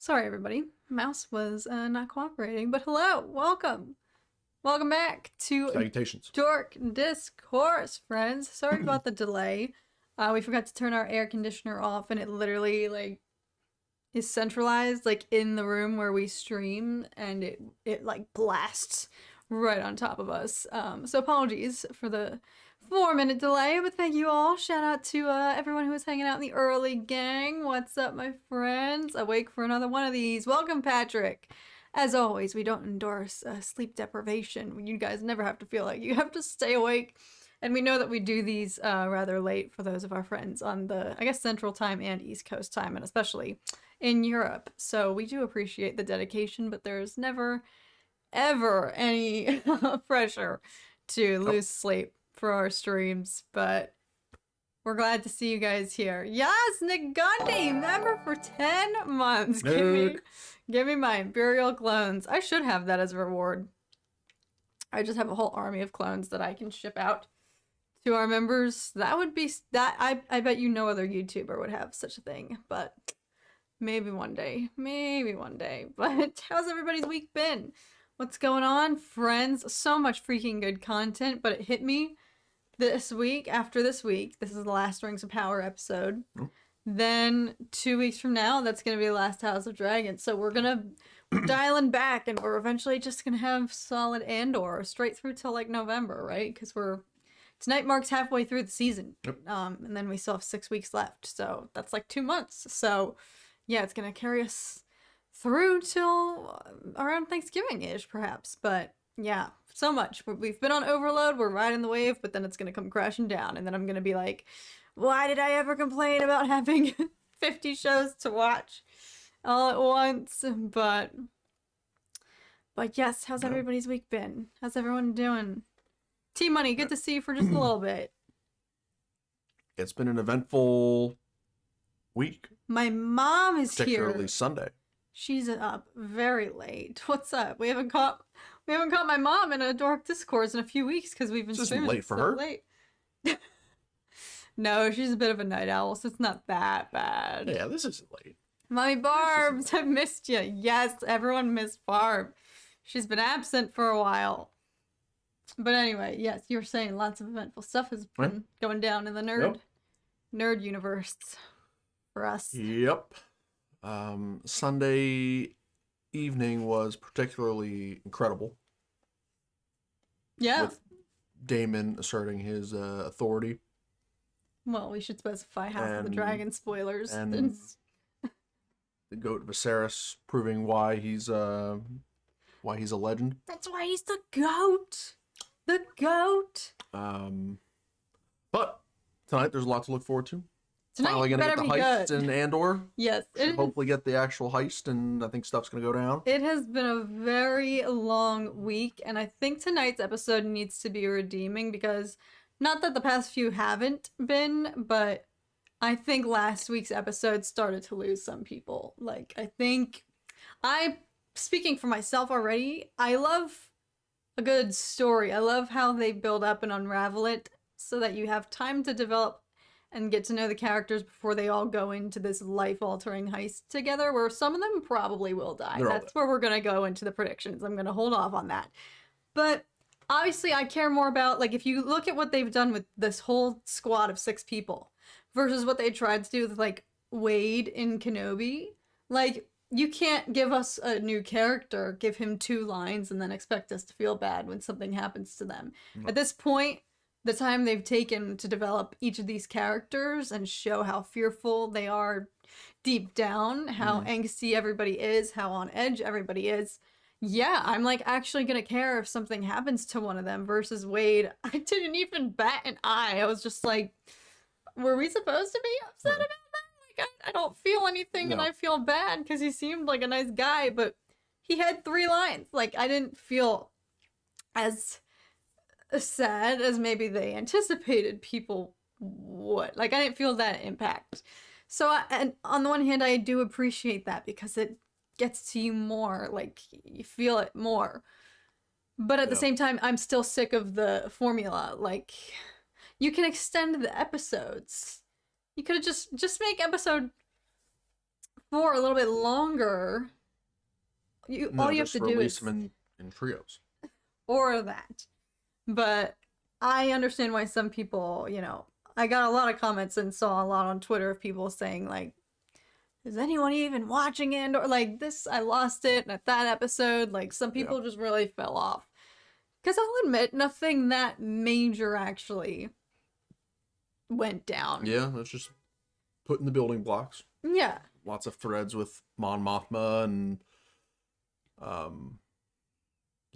Sorry, everybody. Mouse was not cooperating, but hello, welcome. Welcome back to Salutations. Dork Discourse, friends. Sorry about the delay. We forgot to turn our air conditioner off, and it literally, is centralized, in the room where we stream, and it blasts right on top of us. So apologies for the 4-minute delay, but thank you all. Shout out to everyone who was hanging out in the early gang. What's up, my friends? Awake for another one of these. Welcome, Patrick. As always, we don't endorse sleep deprivation. You guys never have to feel like you have to stay awake. And we know that we do these rather late for those of our friends on the, Central Time and East Coast Time, and especially in Europe. So we do appreciate the dedication, but there's never, ever any pressure to lose sleep for our streams. But we're glad to see you guys here. Yes, Nic Gundy, member for 10 months. Give me my Imperial clones. I should have that as a reward. I just have a whole army of clones that I can ship out to our members. That would be that. I bet you no other YouTuber would have such a thing, but maybe one day. Maybe one day. But how's everybody's week been? What's going on, friends? So much freaking good content, but it hit me this week. After this week, this is the last Rings of Power episode. Then 2 weeks from now, that's going to be the last House of Dragons. So we're dialing back, and we're eventually just going to have solid Andor straight through till November, right? Because tonight marks halfway through the season. Yep. And then we still have 6 weeks left. So that's 2 months. So yeah, it's going to carry us through till around Thanksgiving-ish, perhaps. But yeah, so much. We've been on overload. We're riding the wave, but then it's going to come crashing down. And then I'm going to be like, why did I ever complain about having 50 shows to watch all at once? But yes, how's everybody's week been? How's everyone doing? TMoney, good to see you for just a little bit. It's been an eventful week. My mom is particularly here. Sunday. She's up very late. What's up? We haven't caught my mom in a Dork Discourse in a few weeks because we've been streaming late for her. Late. No, she's a bit of a night owl, so it's not that bad. Yeah, this isn't late. Mommy Barbs, I've missed you. Yes, everyone missed Barb. She's been absent for a while. But anyway, yes, you were saying lots of eventful stuff has been going down in the nerd universe for us. Yep. Sunday evening was particularly incredible. Yeah. With Daemon asserting his authority. Well, we should specify House of the Dragon spoilers. And the goat Viserys proving why he's a legend. That's why he's the goat. The goat. But tonight there's a lot to look forward to. Tonight finally gonna get the heist in Andor. Yes. Hopefully get the actual heist, and I think stuff's gonna go down. It has been a very long week, and I think tonight's episode needs to be redeeming because not that the past few haven't been, but I think last week's episode started to lose some people. Speaking for myself already, I love a good story. I love how they build up and unravel it so that you have time to develop and get to know the characters before they all go into this life-altering heist together, where some of them probably will die. That's where we're going to go into the predictions. I'm going to hold off on that. But obviously, I care more about, if you look at what they've done with this whole squad of 6 people versus what they tried to do with, Wade in Kenobi. You can't give us a new character, give him 2 lines, and then expect us to feel bad when something happens to them. Mm-hmm. At this point, the time they've taken to develop each of these characters and show how fearful they are deep down, how angsty everybody is, how on edge everybody is. Yeah, I'm actually gonna care if something happens to one of them versus Wade. I didn't even bat an eye. I was just were we supposed to be upset about that? I don't feel anything and I feel bad because he seemed like a nice guy, but he had 3 lines. I didn't feel as sad as maybe they anticipated people would. I didn't feel that impact. So, and on the one hand, I do appreciate that because it gets to you more. You feel it more. But at the same time, I'm still sick of the formula. You can extend the episodes. You could have just make episode for a little bit longer, all you have to do release is them in trios. or that. But I understand why some people, I got a lot of comments and saw a lot on Twitter of people saying, like, is anyone even watching it? Or like, this, I lost it at that episode. Like, some people just really fell off. Because I'll admit, nothing that major actually went down. Yeah, that's just putting the building blocks. Yeah. Lots of threads with Mon Mothma and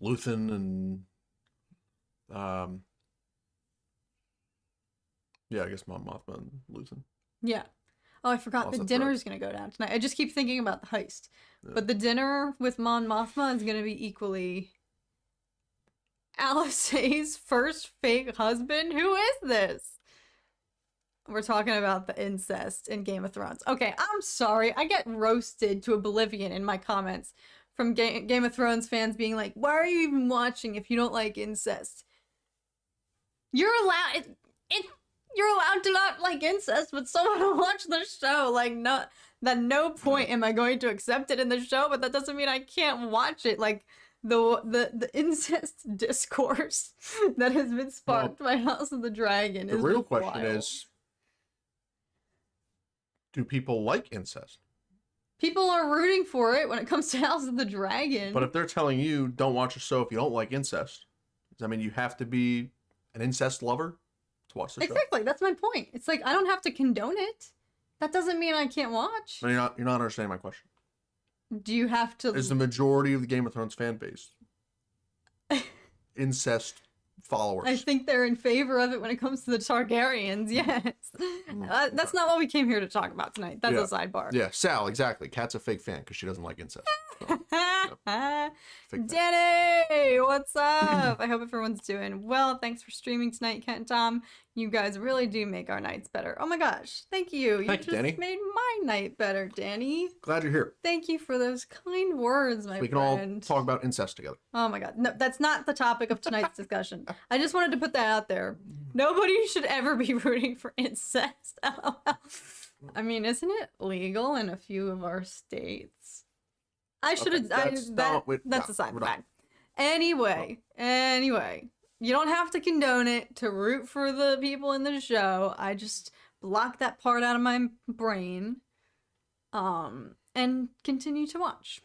Luthen and yeah, I guess Mon Mothma and Luthen. Yeah. Oh, I forgot Lots the of dinner threads. is going to go down tonight. I just keep thinking about the heist. Yeah. But the dinner with Mon Mothma is going to be equally Alice's first fake husband. Who is this? We're talking about the incest in Game of Thrones. Okay, I'm sorry. I get roasted to oblivion in my comments from Game of Thrones fans being like, why are you even watching if you don't like incest? You're allowed... You're allowed to not like incest, but someone will watch the show. Like, no point am I going to accept it in the show, but that doesn't mean I can't watch it. Like, the incest discourse that has been sparked by House of the Dragon The is real just question wild. is, do people like incest? People are rooting for it when it comes to House of the Dragon. But if they're telling you don't watch a show if you don't like incest, does that mean you have to be an incest lover to watch the show? Exactly, that's my point. It's like, I don't have to condone it. That doesn't mean I can't watch. No, you're not understanding my question. Do you have to... Is the majority of the Game of Thrones fan base incest followers? I think they're in favor of it when it comes to the Targaryens, yes. That's not what we came here to talk about tonight. That's a sidebar. Yeah, Sal, exactly. Kat's a fake fan because she doesn't like incest. So, fake fan. Danny, what's up? I hope everyone's doing well. Thanks for streaming tonight, Kent and Tom. You guys really do make our nights better. Oh my gosh, thank you. Thank you, just Danny. made my night better, Danny. Glad you're here. Thank you for those kind words, my We can friend. all talk about incest together. Oh my god. No, that's not the topic of tonight's discussion. I just wanted to put that out there. Nobody should ever be rooting for incest. LOL. I mean, isn't it legal in a few of our states? I should have. Okay, That's a side we're done. fact. Anyway, you don't have to condone it to root for the people in the show. I just block that part out of my brain, and continue to watch.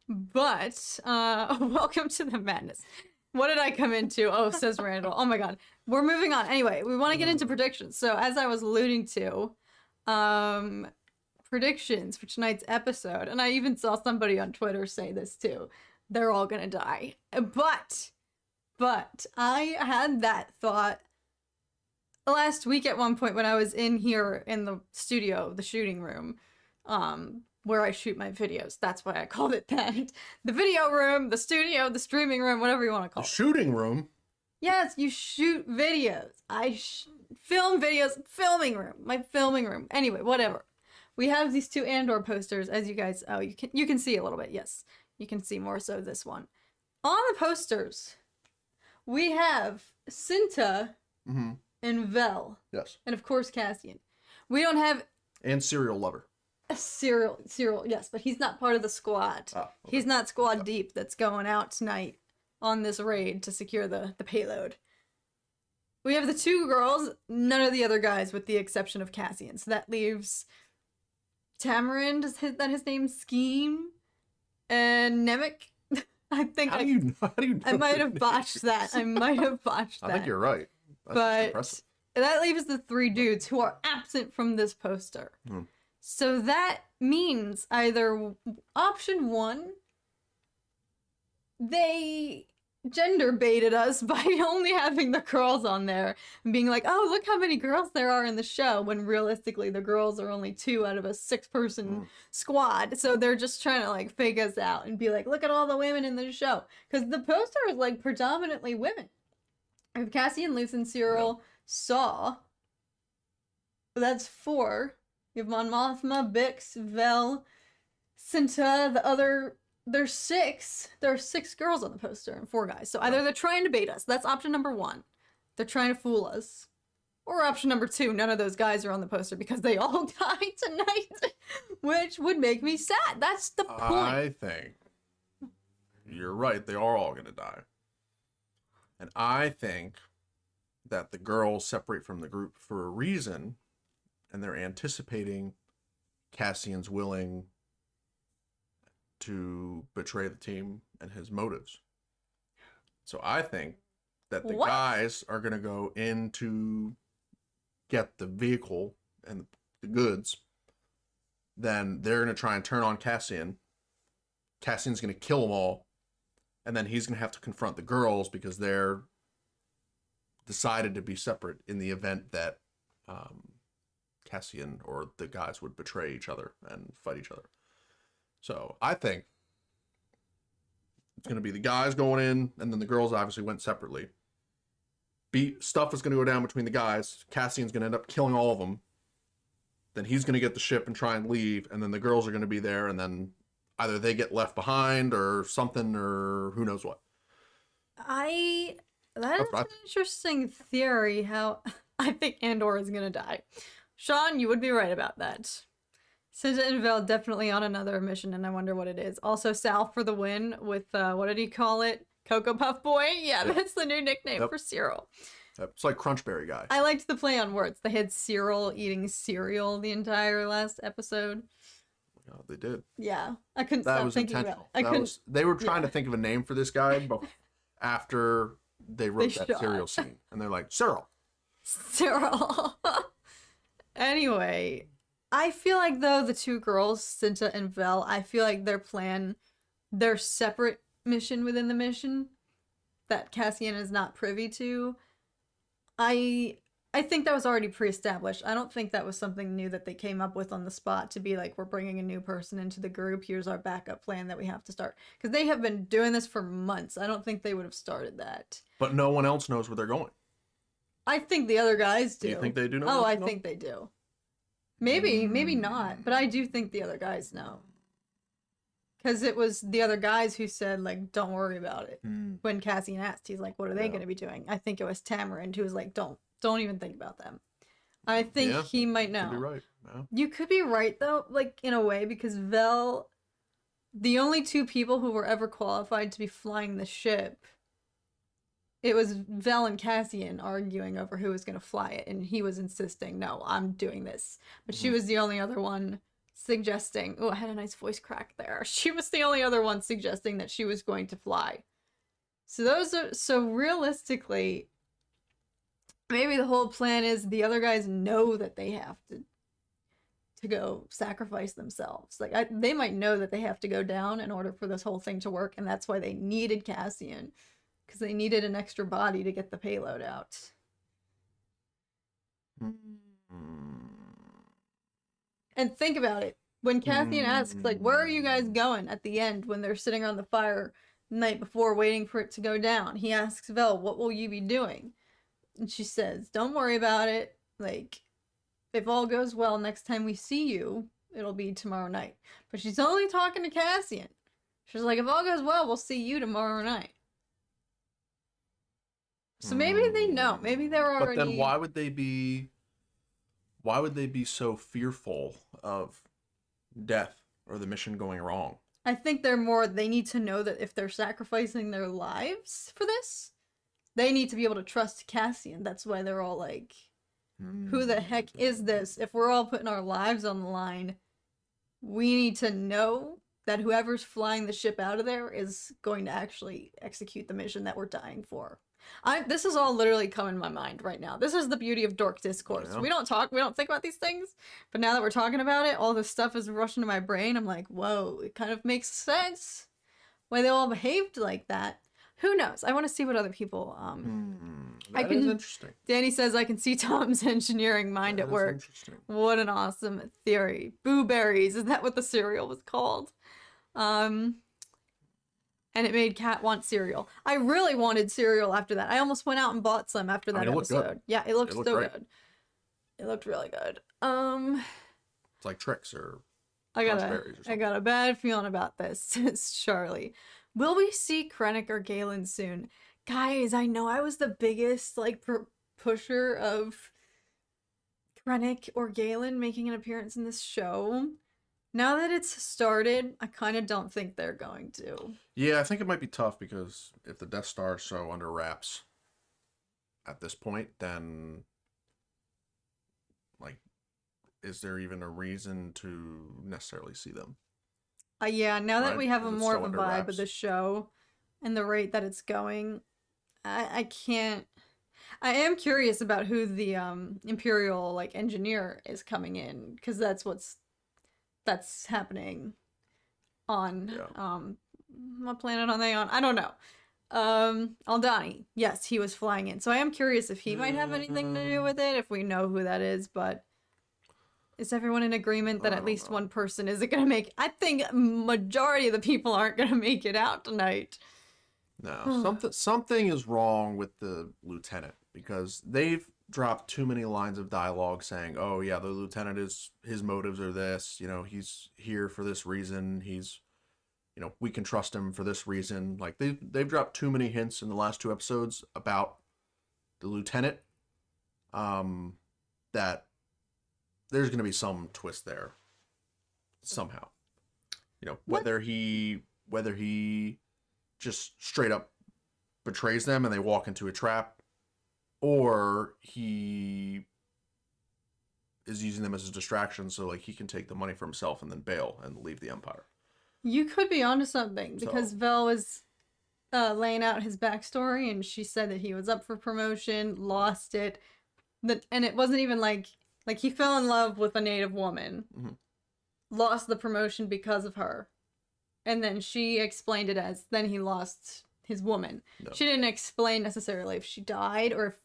But welcome to the madness. What did I come into? Oh, says Randall. Oh my god. We're moving on. Anyway, we want to get into predictions. So as I was alluding to, predictions for tonight's episode, and I even saw somebody on Twitter say this too. They're all gonna die. But I had that thought last week at one point when I was in here in the studio, the shooting room, where I shoot my videos. That's why I called it that. The video room, the studio, the streaming room, whatever you want to call The it. shooting room? Yes, you shoot videos. I film videos, filming room, my filming room. Anyway, whatever. We have these two Andor posters, as you guys, you can see a little bit. Yes, you can see more so this one. On the posters, we have Cinta and Vel, Yes. and of course Cassian. We don't have And serial lover. Cyril, yes, but he's not part of the squad. Oh, okay. He's not squad deep that's going out tonight on this raid to secure the payload. We have the two girls, none of the other guys with the exception of Cassian. So that leaves Tamarind, is that his name? Scheme? And Nemec? I think How do you know? I might have botched that. I might have botched that. I think you're right. That's But impressive. that leaves the three dudes who are absent from this poster. So that means either option one, they gender baited us by only having the girls on there and being like, oh, look how many girls there are in the show, when realistically the girls are only 2 out of a 6-person squad. So they're just trying to like fake us out and be like, look at all the women in the show. Because the poster is like predominantly women. I have Cassian, Luthen, Cyril, Saw. That's 4. You have Mon Mothma, Bix, Vel, Cinta, there's 6. There are 6 girls on the poster and 4 guys. So either they're trying to bait us. That's option number 1. They're trying to fool us. Or option number 2, none of those guys are on the poster because they all died tonight, which would make me sad. That's the point. I think you're right. They are all going to die. And I think that the girls separate from the group for a reason, and they're anticipating Cassian's willing to betray the team and his motives. So I think that the guys are going to go in to get the vehicle and the goods. Then they're going to try and turn on Cassian. Cassian's going to kill them all. And then he's going to have to confront the girls because they're decided to be separate in the event that Cassian or the guys would betray each other and fight each other. So I think it's going to be the guys going in, and then the girls obviously went separately. Stuff is going to go down between the guys. Cassian's going to end up killing all of them. Then he's going to get the ship and try and leave, and then the girls are going to be there, and then either they get left behind or something, or who knows what. That is an interesting theory, how I think Andor is going to die. Sean, you would be right about that. Cinta and Vel definitely on another mission, and I wonder what it is. Also, Sal for the win with, what did he call it? Cocoa Puff Boy? Yeah, yep. That's the new nickname for Cyril. Yep. It's like Crunchberry Guy. I liked the play on words. They had Cyril eating cereal the entire last episode. Yeah, they did. Yeah. I couldn't stop thinking about it. They were trying to think of a name for this guy after they wrote that cereal scene. And they're like, Cyril. Cyril. Anyway, I feel like, though, the two girls, Cinta and Vel, I feel like their separate mission within the mission that Cassian is not privy to, I think that was already pre-established. I don't think that was something new that they came up with on the spot to be like, we're bringing a new person into the group, here's our backup plan that we have to start. Because they have been doing this for months. I don't think they would have started that. But no one else knows where they're going. I think the other guys do. Do you think they do know? Oh, I think they do. Maybe not, but I do think the other guys know. Because it was the other guys who said, like, don't worry about it. When Cassian asked, he's like, what are they going to be doing? I think it was Tamarind who was like, don't even think about them. I think he might know. You could be right. Yeah. You could be right, though, like, in a way, because Vel, the only two people who were ever qualified to be flying the ship, it was Vel and Cassian arguing over who was going to fly it, and he was insisting, no, I'm doing this. But she was the only other one suggesting, oh, I had a nice voice crack there. She was the only other one suggesting that she was going to fly. So realistically, maybe the whole plan is the other guys know that they have to go sacrifice themselves. Like, they might know that they have to go down in order for this whole thing to work, and that's why they needed Cassian, because they needed an extra body to get the payload out. And think about it. When Cassian asks, like, where are you guys going at the end when they're sitting around the fire the night before waiting for it to go down? He asks Vel, what will you be doing? And she says, don't worry about it. Like, if all goes well, next time we see you, it'll be tomorrow night. But she's only talking to Cassian. She's like, if all goes well, we'll see you tomorrow night. So maybe they know. Maybe they're already... But then why would they be so fearful of death or the mission going wrong? I think they need to know that if they're sacrificing their lives for this, they need to be able to trust Cassian. That's why they're all like, who the heck is this? If we're all putting our lives on the line, we need to know that whoever's flying the ship out of there is going to actually execute the mission that we're dying for. This is all literally coming to my mind right now. This is the beauty of dork discourse. Yeah. We don't think about these things, but now that we're talking about it, all this stuff is rushing to my brain. I'm like, whoa, it kind of makes sense why they all behaved like that. Who knows? I want to see what other people, that is interesting. Danny says, I can see Tom's engineering mind at work. Interesting. What an awesome theory. Boo berries. Is that what the cereal was called? And it made Kat want cereal. I really wanted cereal after that. I almost went out and bought some after that episode. Good. Yeah, it looked so good. It looked really good. It's like Trix or I got a bad feeling about this, says Charlie. Will we see Krennic or Galen soon? Guys, I know I was the biggest, like, pusher of Krennic or Galen making an appearance in this show. Now that it's started, I kind of don't think they're going to. Yeah, I think it might be tough because if the Death Star is so under wraps at this point, then like, is there even a reason to necessarily see them? Yeah, now that Right? we have a Because it's more so of a under vibe wraps. of the show and the rate that it's going, I can't. I am curious about who the Imperial like engineer is coming in, because that's happening on Yeah. what planet are they on? I don't know. Aldani. Yes, he was flying in. So I am curious if he might have anything to do with it, if we know who that is, but is everyone in agreement that I at don't least know. one person isn't gonna make I think majority of the people aren't gonna make it out tonight. No, something is wrong with the lieutenant because they've dropped too many lines of dialogue saying, "Oh yeah, the lieutenant is his motives are this. You know, he's here for this reason. He's, you know, we can trust him for this reason." Like they've dropped too many hints in the last 2 episodes about the lieutenant. That there's going to be some twist there somehow. You know, whether he just straight up betrays them and they walk into a trap, or he is using them as a distraction so like he can take the money for himself and then bail and leave the Empire. You could be onto something because So- Vel was laying out his backstory, and she said that he was up for promotion, lost it, and it wasn't even like he fell in love with a native woman, Mhm. lost the promotion because of her, and then she explained it as then he lost his woman. No. She didn't explain necessarily if she died or if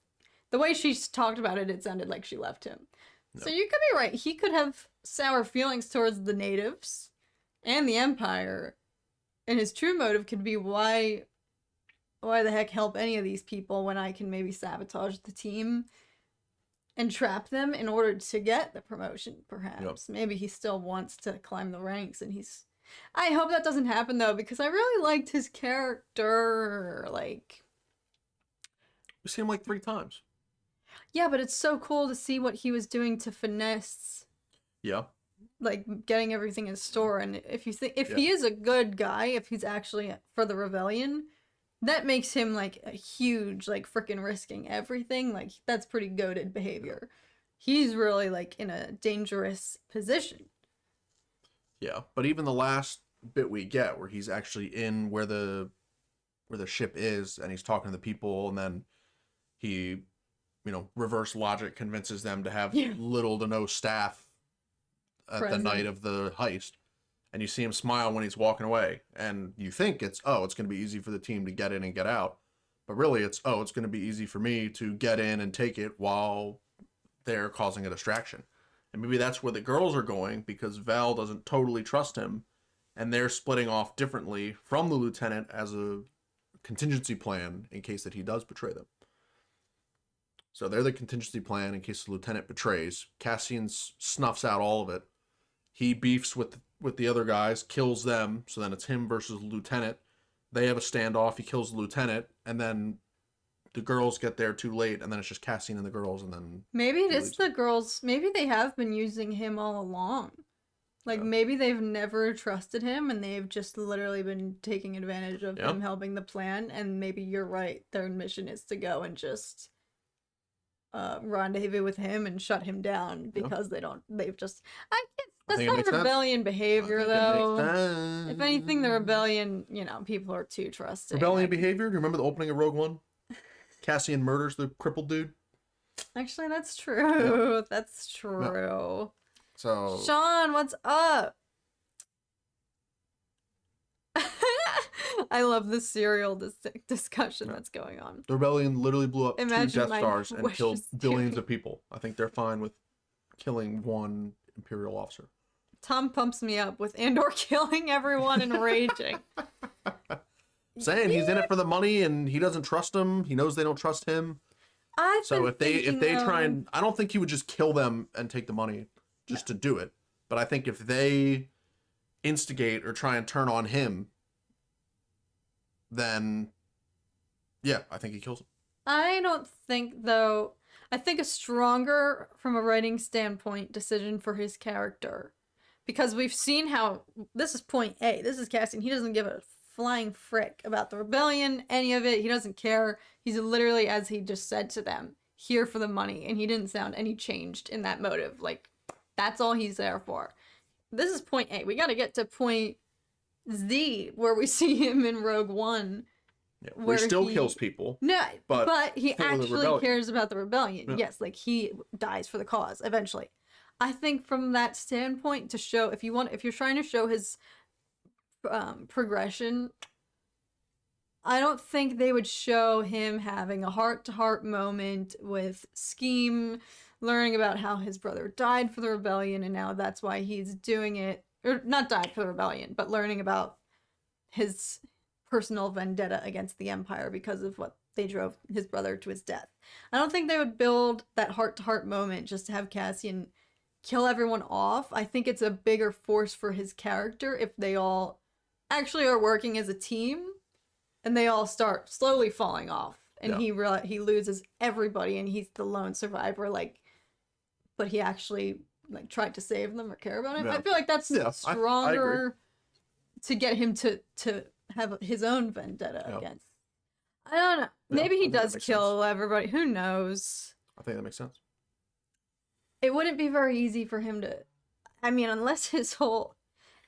the way she talked about it, it sounded like she left him. No. So you could be right. He could have sour feelings towards the natives and the Empire, and his true motive could be why the heck help any of these people when I can maybe sabotage the team and trap them in order to get the promotion, perhaps. Yep. Maybe he still wants to climb the ranks, and I hope that doesn't happen, though, because I really liked his character, like... We've seen him like 3 times. Yeah, but it's so cool to see what he was doing to finesse... Yeah. Like, getting everything in store, and if he is a good guy, if he's actually for the rebellion... That makes him, like, a huge, like, freaking risking everything. Like, that's pretty goated behavior. He's really, like, in a dangerous position. Yeah, but even the last bit we get where he's actually in where the ship is and he's talking to the people, and then he, you know, reverse logic convinces them to have little to no staff at the night of the heist. And you see him smile when he's walking away, and you think it's going to be easy for the team to get in and get out, but really it's going to be easy for me to get in and take it while they're causing a distraction. And maybe that's where the girls are going, because Val doesn't totally trust him, and they're splitting off differently from the lieutenant as a contingency plan in case that he does betray them. So they're the contingency plan in case the lieutenant betrays. Cassian snuffs out all of it. He beefs with the other guys, kills them, so then it's him versus the lieutenant. They have a standoff, he kills the lieutenant, and then the girls get there too late, and then it's just Cassian and the girls, and then... Maybe it is the girls. Maybe they have been using him all along. Like, maybe they've never trusted him, and they've just literally been taking advantage of him helping the plan, and maybe you're right. Their mission is to go and just... rendezvous with him and shut him down because that's not rebellion behavior, though. If anything, the rebellion, people are too trusting. Rebellion behavior? Do you remember the opening of Rogue One? Cassian murders the crippled dude. Actually, that's true. Yep. That's true. Yep. So, Sean, what's up? I love the serial discussion that's going on. The rebellion literally blew up 2 Death Stars and killed billions of people. I think they're fine with killing 1 Imperial officer. Tom pumps me up with Andor killing everyone and raging. Saying he's in it for the money and he doesn't trust them. He knows they don't trust him. If they try and... I don't think he would just kill them and take the money just to do it. But I think if they instigate or try and turn on him, then, yeah, I think he kills him. I don't think, though... I think a stronger, from a writing standpoint, decision for his character. Because we've seen how, this is point A, this is Cassian, he doesn't give a flying frick about the rebellion, any of it, he doesn't care. He's literally, as he just said to them, here for the money, and he didn't sound any changed in that motive. Like, that's all he's there for. This is point A. We gotta get to point Z, where we see him in Rogue One. Yeah, where he still kills people. No, but he for the actually rebellion. cares about the rebellion. Yeah. Yes, like he dies for the cause eventually. I think from that standpoint, to show, if you're trying to show his progression, I don't think they would show him having a heart-to-heart moment with Scheme, learning about how his brother died for the rebellion, and now that's why he's doing it. Or not died for the rebellion, but learning about his personal vendetta against the Empire because of what they drove his brother to his death. I don't think they would build that heart-to-heart moment just to have Cassian kill everyone off. I think it's a bigger force for his character if they all actually are working as a team and they all start slowly falling off, and he loses everybody and he's the lone survivor, like, but he actually like tried to save them or care about him. I feel like that's stronger to get him to have his own vendetta against. I don't know. Maybe he does kill everybody. Who knows? I think that makes sense. It wouldn't be very easy for him to, I mean, unless his whole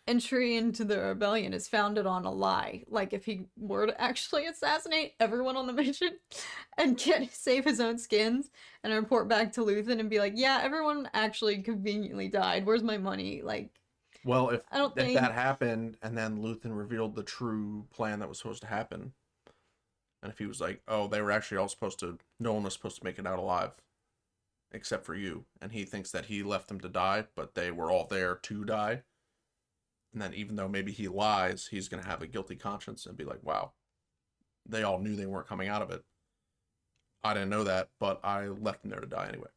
entry into the rebellion is founded on a lie. Like, if he were to actually assassinate everyone on the mission and save his own skins and report back to Luthen and be like, yeah, everyone actually conveniently died. Where's my money? Like, well, if that happened and then Luthen revealed the true plan that was supposed to happen, and if he was like, oh, they were actually all supposed to, no one was supposed to make it out alive except for you, and he thinks that he left them to die, but they were all there to die, and then even though maybe he lies, he's going to have a guilty conscience and be like, wow, they all knew they weren't coming out of it. I didn't know that, but I left them there to die anyway.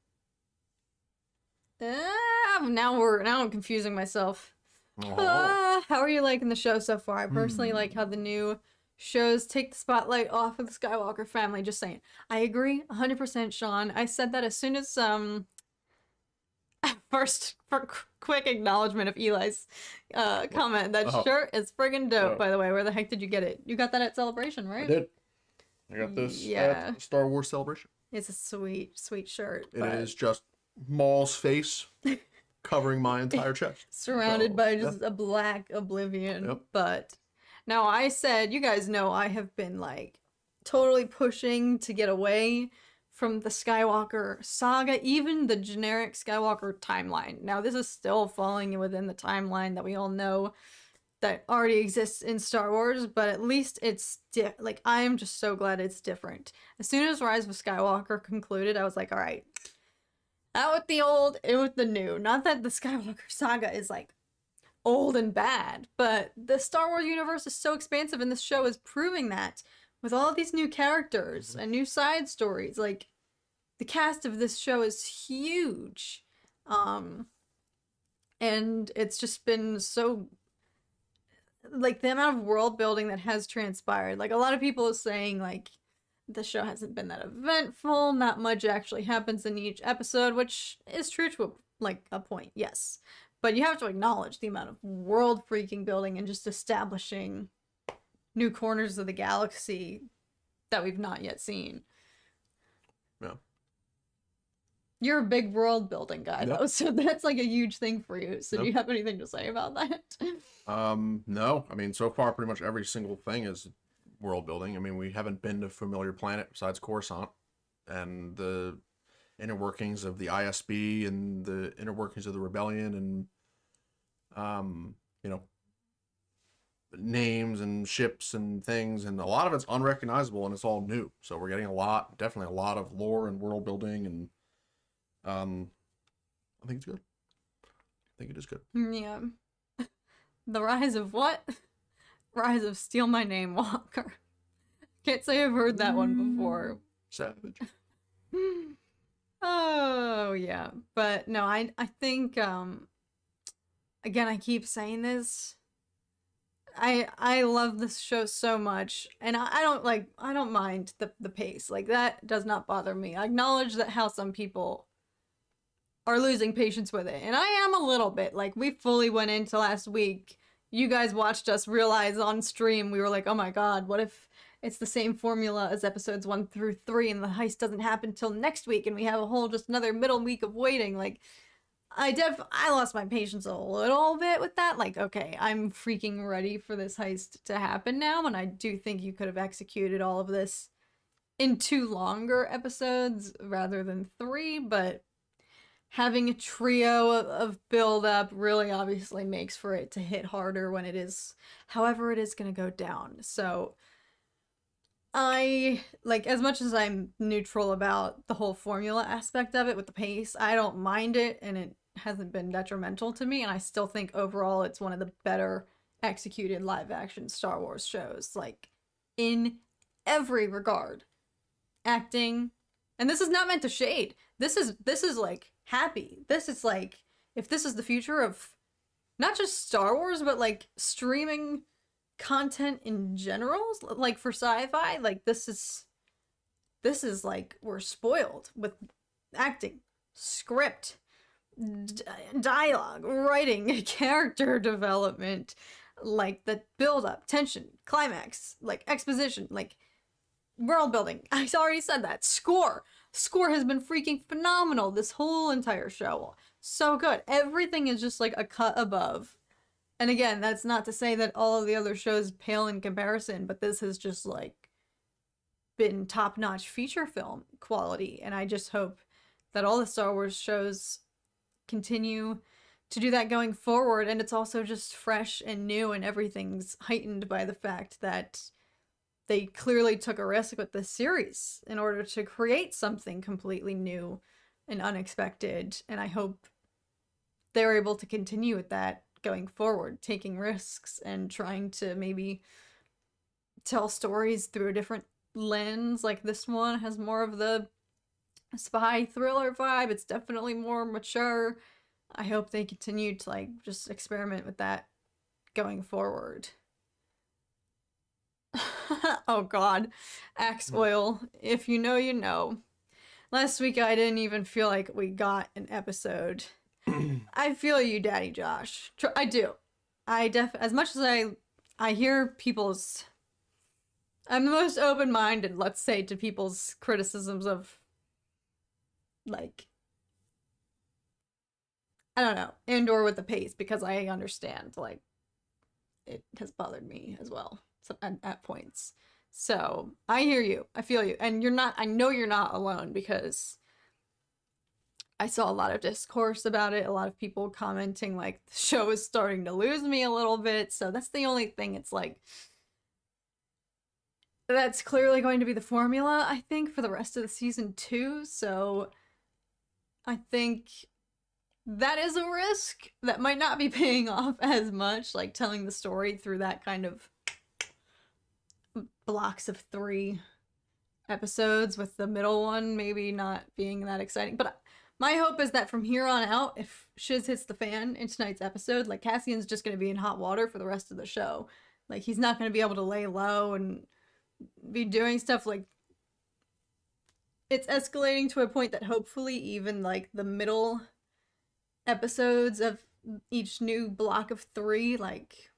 Now I'm confusing myself. How are you liking the show so far? I personally like how the new shows take the spotlight off of the Skywalker family. Just saying. I agree 100%, Sean. I said that as soon as first, for quick acknowledgement of Eli's comment. That shirt is friggin' dope, by the way. Where the heck did you get it? You got that at Celebration, right? I did. I got this at Star Wars Celebration. It's a sweet, sweet shirt. It is just Maul's face covering my entire chest. Surrounded by just a black oblivion. Yep. But now I said, you guys know I have been like totally pushing to get away from the Skywalker saga, even the generic Skywalker timeline. Now this is still falling within the timeline that we all know that already exists in Star Wars, but at least it's like, I am just so glad it's different. As soon as Rise of Skywalker concluded, I was like, all right, out with the old, in with the new. Not that the Skywalker saga is like old and bad, but the Star Wars universe is so expansive, and this show is proving that with all of these new characters and new side stories. Like, the cast of this show is huge, and it's just been so, like, the amount of world building that has transpired. Like, a lot of people are saying, like, the show hasn't been that eventful, not much actually happens in each episode, which is true to a point, yes. But you have to acknowledge the amount of world freaking building and just establishing new corners of the galaxy that we've not yet seen. Yeah. You're a big world building guy, though, so that's like a huge thing for you. So do you have anything to say about that? No. I mean, so far, pretty much every single thing is world building. I mean, we haven't been to a familiar planet besides Coruscant, and the inner workings of the ISB and the inner workings of the rebellion, and you know, names and ships and things, and a lot of it's unrecognizable and it's all new. So we're getting definitely a lot of lore and world building, and I think it's good. I think it is good. Yeah. The rise of what? Rise of Steal My Name Walker. Can't say I've heard that one before. Savage. Oh, yeah. But no, I think, again, I keep saying this. I love this show so much, and I don't mind the pace. Like, that does not bother me. I acknowledge that how some people are losing patience with it, and I am a little bit. Like, we fully went into last week. You guys watched us realize on stream, we were like, oh my god, what if it's the same formula as episodes 1 through 3 and the heist doesn't happen till next week and we have a whole just another middle week of waiting. Like, I lost my patience a little bit with that. Like, okay, I'm freaking ready for this heist to happen now, and I do think you could have executed all of this in 2 longer episodes rather than 3, but having a trio of build up really obviously makes for it to hit harder when it is, however it is going to go down. So I, like, as much as I'm neutral about the whole formula aspect of it with the pace, I don't mind it, and it hasn't been detrimental to me, and I still think overall it's one of the better executed live action Star Wars shows, like, in every regard. Acting, and this is not meant to shade. This is like happy. This is like, if this is the future of not just Star Wars, but like streaming content in general, like for sci-fi, like this is like, we're spoiled with acting, script, dialogue, writing, character development, like the build up, tension, climax, like exposition, like world building. I already said that. Score has been freaking phenomenal this whole entire show. So good. Everything is just like a cut above. And again, that's not to say that all of the other shows pale in comparison, but this has just like been top-notch feature film quality, and I just hope that all the Star Wars shows continue to do that going forward. And it's also just fresh and new, and everything's heightened by the fact that they clearly took a risk with this series in order to create something completely new and unexpected. And I hope they're able to continue with that going forward, taking risks and trying to maybe tell stories through a different lens. Like, this one has more of the spy thriller vibe. It's definitely more mature. I hope they continue to like just experiment with that going forward. Oh god, Axe Oil, if you know, you know. Last week I didn't even feel like we got an episode. I feel you, Daddy Josh. I do. As much as I hear people's, I'm the most open-minded, let's say, to people's criticisms of, like, I don't know, Andor with the pace, because I understand, like, it has bothered me as well at points. So I hear you, I feel you, and I know you're not alone, because I saw a lot of discourse about it, a lot of people commenting like the show is starting to lose me a little bit. So that's the only thing. It's like, that's clearly going to be the formula, I think, for the rest of the season 2. So I think that is a risk that might not be paying off as much, like telling the story through that kind of blocks of 3 episodes, with the middle one maybe not being that exciting. But my hope is that from here on out, if shiz hits the fan in tonight's episode, like, Cassian's just going to be in hot water for the rest of the show. Like, he's not going to be able to lay low and be doing stuff. Like, it's escalating to a point that hopefully even, like, the middle episodes of each new block of 3, like,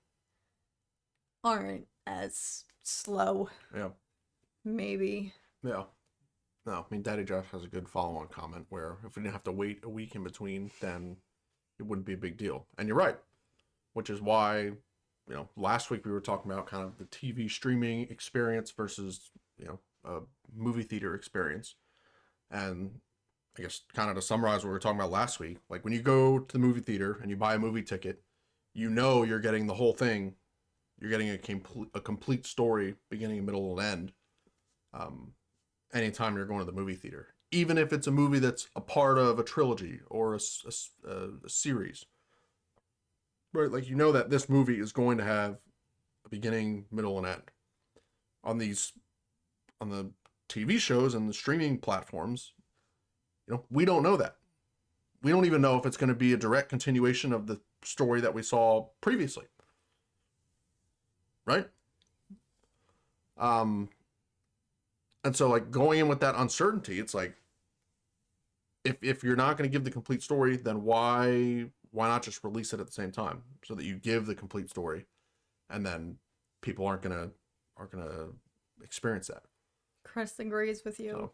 aren't as slow. Yeah. Maybe. Yeah. No, I mean, Daddy Josh has a good follow-on comment where if we didn't have to wait a week in between, then it wouldn't be a big deal. And you're right, which is why, you know, last week we were talking about kind of the TV streaming experience versus, you know, a movie theater experience. And I guess kind of to summarize what we were talking about last week, like when you go to the movie theater and you buy a movie ticket, you know you're getting the whole thing. You're getting a complete story, beginning, middle, and end. Anytime you're going to the movie theater, even if it's a movie that's a part of a trilogy or a series, right? Like, you know that this movie is going to have a beginning, middle, and end. On the TV shows and the streaming platforms, you know, we don't know that. We don't even know if it's going to be a direct continuation of the story that we saw previously. right? And so like going in with that uncertainty, it's like, if you're not going to give the complete story, then why not just release it at the same time so that you give the complete story, and then people aren't gonna experience that. Chris agrees with you. So,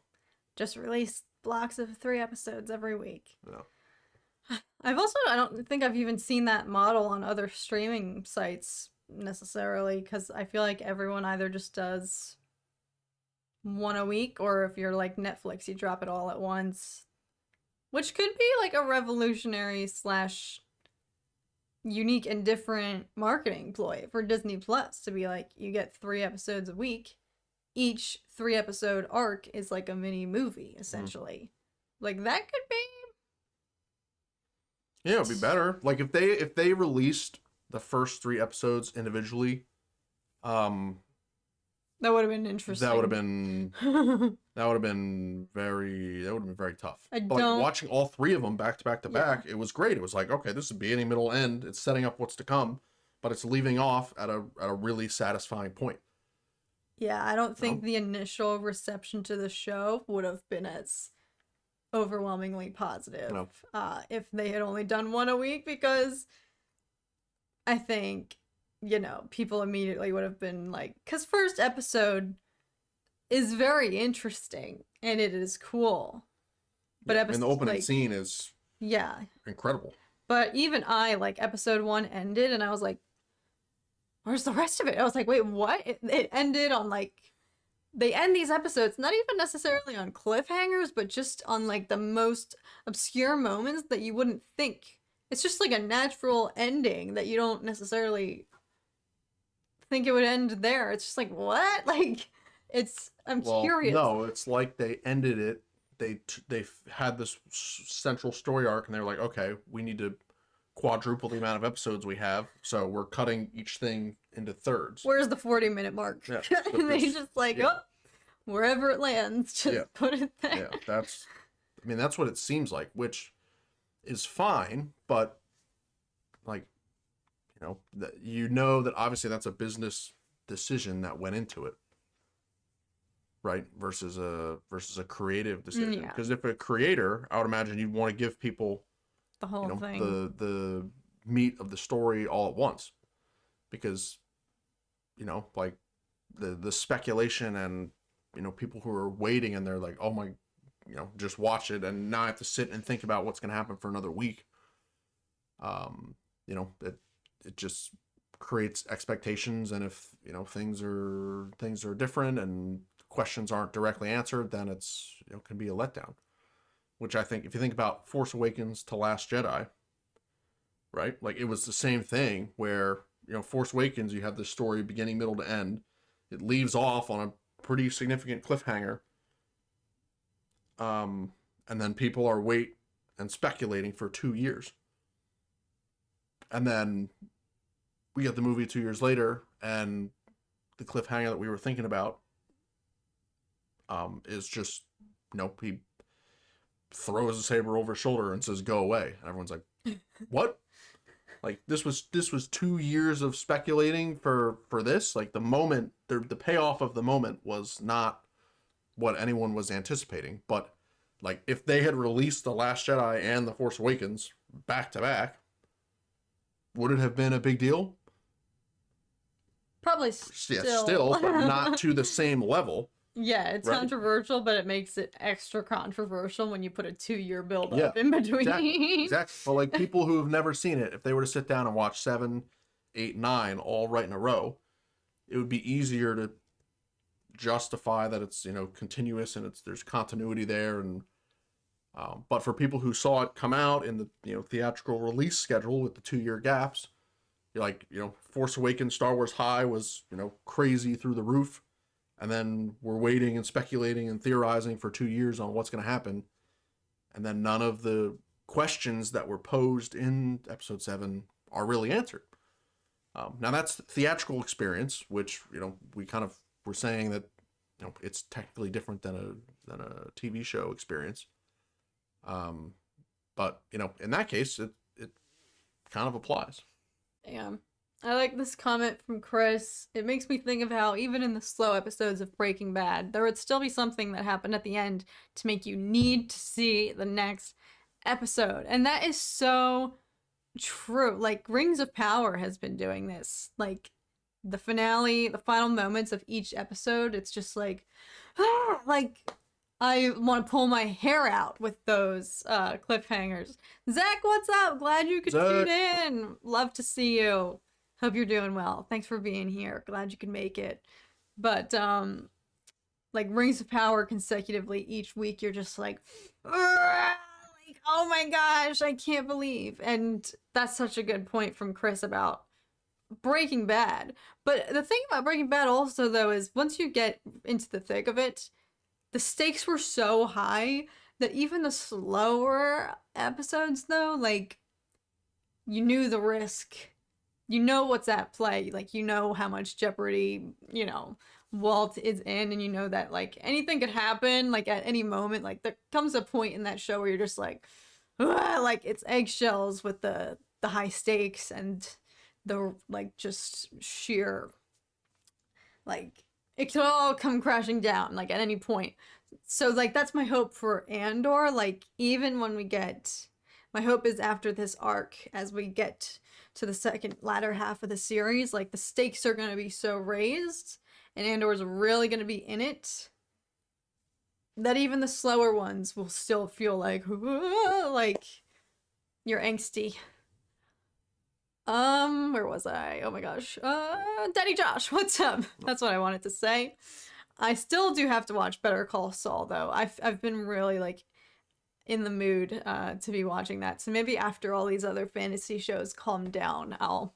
just release blocks of 3 episodes every week. yeah. I don't think I've even seen that model on other streaming sites necessarily, because I feel like everyone either just does one a week, or if you're like Netflix, you drop it all at once. Which could be like a revolutionary / unique and different marketing ploy for Disney Plus, to be like, you get 3 episodes a week. Each 3-episode arc is like a mini movie, essentially. Like, that could be... Yeah, it'd be better. Like, if they released the first 3 episodes individually, that would have been interesting. That would have been very tough. But like, watching all 3 of them back to back to back, it was great. It was like, okay, this is beginning, middle, end. It's setting up what's to come, but it's leaving off at a really satisfying point. Yeah, I don't think the initial reception to the show would have been as overwhelmingly positive if they had only done 1 a week, because I think, people immediately would have been like, because first episode is very interesting and it is cool, but the opening scene is incredible. But even episode 1 ended and I was like, where's the rest of it? I was like, wait, what? It ended on they end these episodes not even necessarily on cliffhangers, but just on the most obscure moments that you wouldn't think. It's just like a natural ending that you don't necessarily think it would end there. It's just like, what? I'm curious. No, it's like they ended it. They had this central story arc, and they were like, okay, we need to quadruple the amount of episodes we have, so we're cutting each thing into thirds. Where's the 40-minute mark? Yeah, and they just wherever it lands, just put it there. Yeah, that's what it seems like, which is fine, but that obviously that's a business decision that went into it, right? Versus a creative decision. Because if a creator, I would imagine you'd want to give people the whole thing, the meat of the story all at once, because the speculation and people who are waiting and they're like, oh my, just watch it, and now I have to sit and think about what's going to happen for another week. It just creates expectations, and if things are different and questions aren't directly answered, then it's can be a letdown. Which I think, if you think about Force Awakens to Last Jedi, right? Like, it was the same thing where, Force Awakens, you have this story beginning, middle to end. It leaves off on a pretty significant cliffhanger. And then people are wait and speculating for 2 years. And then we get the movie 2 years later, and the cliffhanger that we were thinking about is just, he throws a saber over his shoulder and says, go away. Everyone's like, what? This was 2 years of speculating for this. The payoff of the moment was not what anyone was anticipating. But if they had released The Last Jedi and The Force Awakens back to back, would it have been a big deal? Probably still. Yeah, still, but not to the same level. Yeah, it's controversial, but it makes it extra controversial when you put a 2-year build up in between. Exactly. But people who have never seen it, if they were to sit down and watch 7, 8, 9 all right in a row, it would be easier to justify that it's continuous and there's continuity there. And but for people who saw it come out in the theatrical release schedule with the 2-year gaps, you're Force Awakens, Star Wars High was crazy through the roof. And then we're waiting and speculating and theorizing for 2 years on what's going to happen. And then none of the questions that were posed in episode 7 are really answered. Now that's theatrical experience, which, we kind of were saying that, it's technically different than a TV show experience. But, in that case, it kind of applies. Yeah. I like this comment from Chris. It makes me think of how even in the slow episodes of Breaking Bad, there would still be something that happened at the end to make you need to see the next episode. And that is so true. Like, Rings of Power has been doing this. Like, the finale, the final moments of each episode, it's just like, like, I want to pull my hair out with those cliffhangers. Zach, what's up? Glad you could tune in. Love to see you. Hope you're doing well. Thanks for being here. Glad you could make it. But, like, Rings of Power consecutively each week, you're just like, oh my gosh, I can't believe. And that's such a good point from Chris about Breaking Bad. But the thing about Breaking Bad also, though, is once you get into the thick of it, the stakes were so high that even the slower episodes, though, like, you knew the risk. You know what's at play. Like, you know how much jeopardy, you know, Walt is in, and you know that, like, anything could happen, like, at any moment. Like, there comes a point in that show where you're just like, like, it's eggshells with the high stakes and the, like, just sheer, like, it could all come crashing down, like, at any point. So, like, that's my hope for Andor. Like, even when we get, my hope is after this arc, as we get to the second latter half of the series, like, the stakes are going to be so raised, and Andor's really going to be in it, that even the slower ones will still feel like you're angsty. Where was I? Oh my gosh. Daddy Josh, what's up? That's what I wanted to say. I still do have to watch Better Call Saul, though. I've been really, like, in the mood to be watching that. So maybe after all these other fantasy shows calm down, I'll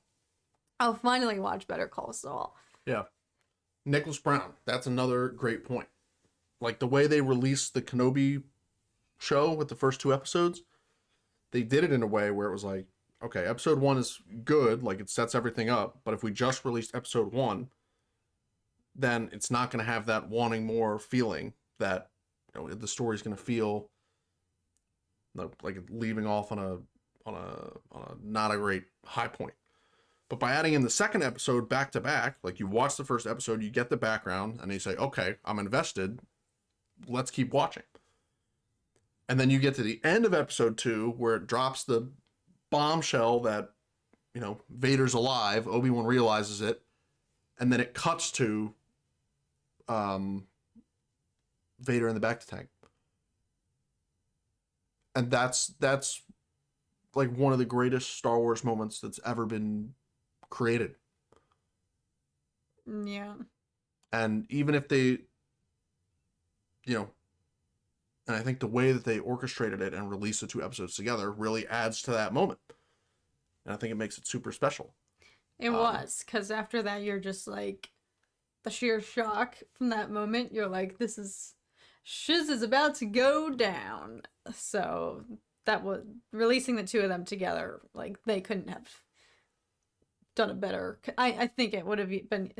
finally watch Better Call Saul. Yeah. Nicholas Brown, that's another great point. Like, the way they released the Kenobi show with the first 2 episodes, they did it in a way where it was like, okay, episode 1 is good, like, it sets everything up, but if we just released episode 1, then it's not going to have that wanting more feeling that, you know, the story's going to feel like leaving off on a not a great high point. But by adding in the second episode back to back, like, you watch the first episode, you get the background, and you say, okay, I'm invested, let's keep watching. And then you get to the end of episode 2 where it drops the bombshell that, you know, Vader's alive, Obi-Wan realizes it, and then it cuts to Vader in the back tank. And that's like one of the greatest Star Wars moments that's ever been created. Yeah. And even if they, you know, and I think the way that they orchestrated it and released the 2 episodes together really adds to that moment. And I think it makes it super special. It was, because after that, you're just like, the sheer shock from that moment, you're like, shiz is about to go down. So that was, releasing the 2 of them together, like, they couldn't have done it better. I think it would have been,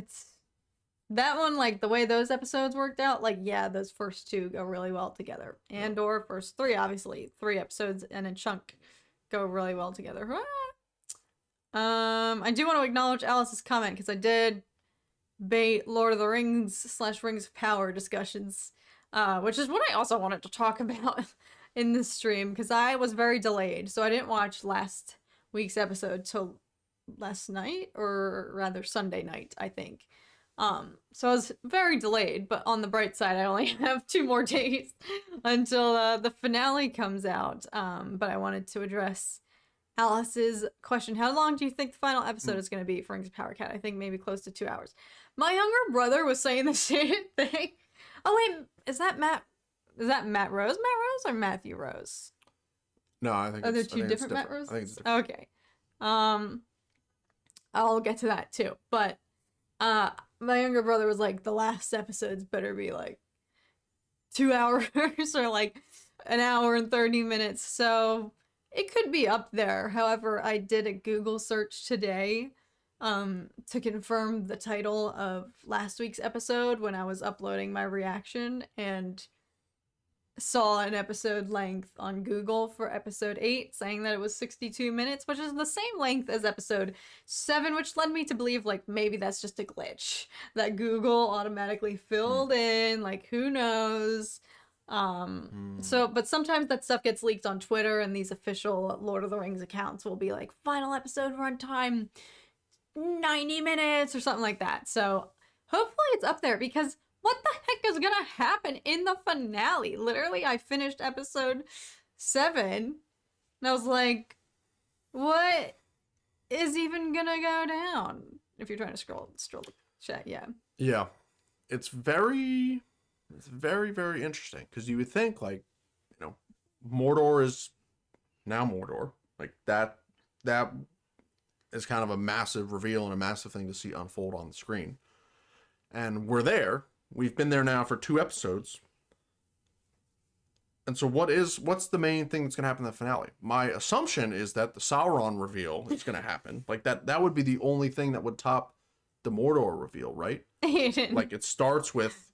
that one, like, the way those episodes worked out, like, yeah, those first 2 go really well together. Andor, first 3, obviously, 3 episodes and a chunk go really well together. I do want to acknowledge Alice's comment, because I did bait Lord of the Rings / Rings of Power discussions, which is what I also wanted to talk about in this stream, because I was very delayed, so I didn't watch last week's episode till last night, or rather Sunday night, I think. So I was very delayed, but on the bright side, I only have 2 more days until the finale comes out. But I wanted to address Alice's question. How long do you think the final episode is going to be for Rings of Power Cat? I think maybe close to 2 hours. My younger brother was saying the same thing. Oh wait, is that Matt Rose? Matt Rose or Matthew Rose? No, I think are there 2 different Matt Roses? I think it's different. Okay. I'll get to that too. But my younger brother was like, the last episodes better be like 2 hours or like an hour and 30 minutes. So it could be up there. However, I did a Google search today to confirm the title of last week's episode when I was uploading my reaction, and saw an episode length on Google for episode 8 saying that it was 62 minutes, which is the same length as episode 7, which led me to believe like maybe that's just a glitch that Google automatically filled in, like who knows. So but sometimes that stuff gets leaked on Twitter, and these official Lord of the Rings accounts will be like final episode runtime 90 minutes or something like that. So hopefully it's up there, because what the heck is gonna happen in the finale? Literally, I finished episode 7, and I was like, what is even gonna go down? If you're trying to scroll the chat, yeah. Yeah. It's very, very interesting, because you would think, like, you know, Mordor is now Mordor. Like, that is kind of a massive reveal and a massive thing to see unfold on the screen. And we're there. We've been there now for 2 episodes. And so what's the main thing that's going to happen in the finale? My assumption is that the Sauron reveal is going to happen. Like, that would be the only thing that would top the Mordor reveal, right? Like, it starts with,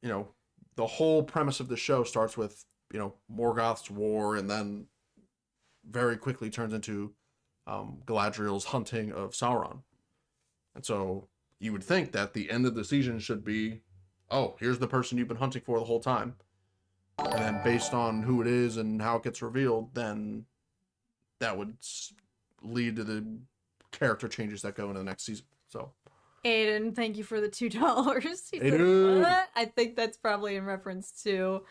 you know, the whole premise of the show starts with, you know, Morgoth's war, and then very quickly turns into Galadriel's hunting of Sauron. And so you would think that the end of the season should be, oh, here's the person you've been hunting for the whole time. And then based on who it is and how it gets revealed, then that would lead to the character changes that go into the next season. So, Aden, thank you for the $2. He said, Aden. what? I think that's probably in reference to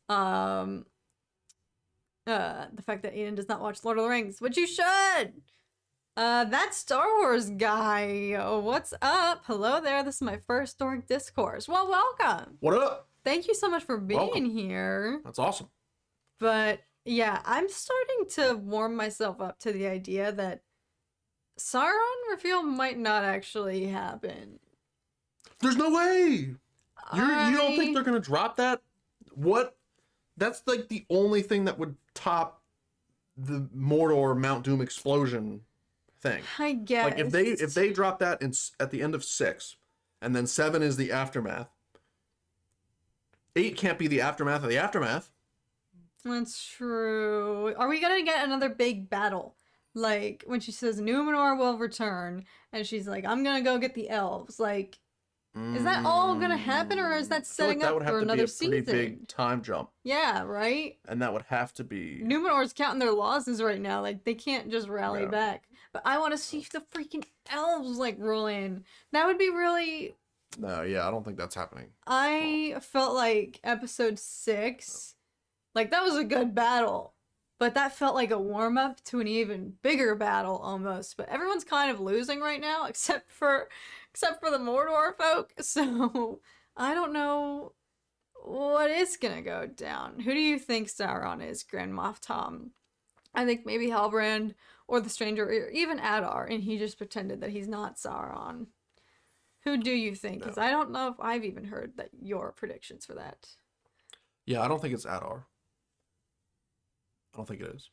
the fact that Aden does not watch Lord of the Rings, which you should. That Star Wars guy, what's up? Hello there, this is my first Dork Discourse. Well, welcome. What up? Thank you so much for being Welcome. here. That's awesome. But yeah, I'm starting to warm myself up to the idea that Sauron reveal might not actually happen. There's no way. You don't think they're gonna drop that? What? That's like the only thing that would top the Mordor Mount Doom explosion thing. I guess. Like, if they drop that at the end of 6, and then 7 is the aftermath. 8 can't be the aftermath of the aftermath. That's true. Are we gonna get another big battle? Like, when she says Numenor will return, and she's like, I'm gonna go get the elves. Like, is that all gonna happen, or is that setting up for another season? That would have to be a pretty big time jump. Yeah, right? And that would have to be... Numenor's counting their losses right now. Like, they can't just rally back. But I want to see the freaking elves, like, roll in. That would be really... No, yeah, I don't think that's happening. I felt like episode 6, like, that was a good battle. But that felt like a warm-up to an even bigger battle, almost. But everyone's kind of losing right now, except for the Mordor folk. So, I don't know what is gonna go down. Who do you think Sauron is, Grand Moff Tom? I think maybe Halbrand, or the Stranger, or even Adar, and he just pretended that he's not Sauron. Who do you think? Because I don't know if I've even heard that your predictions for that. Yeah, I don't think it's Adar. I don't think it is.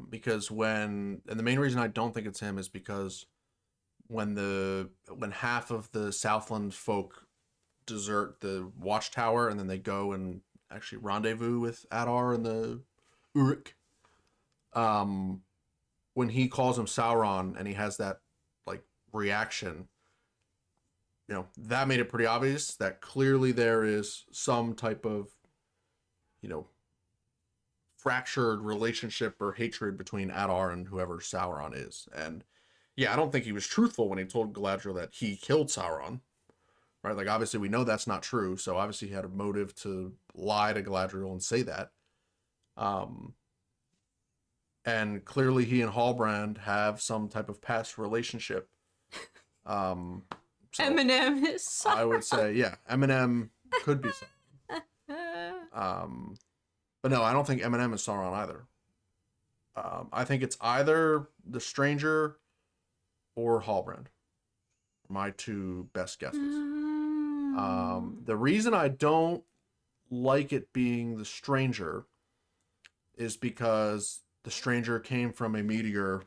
Because and the main reason I don't think it's him is because when half of the Southland folk desert the Watchtower, and then they go and actually rendezvous with Adar and the Uruk, when he calls him Sauron and he has that like reaction, you know, that made it pretty obvious that clearly there is some type of, you know, fractured relationship or hatred between Adar and whoever Sauron is. And yeah, I don't think he was truthful when he told Galadriel that he killed Sauron, right? Like, obviously we know that's not true, so obviously he had a motive to lie to Galadriel and say that. And clearly he and Halbrand have some type of past relationship. So Eminem is Sauron. I would say, yeah, Eminem could be Sauron. But no, I don't think Eminem is Sauron either. I think it's either the Stranger or Halbrand. My 2 best guesses. The reason I don't like it being the Stranger is because the Stranger came from a meteor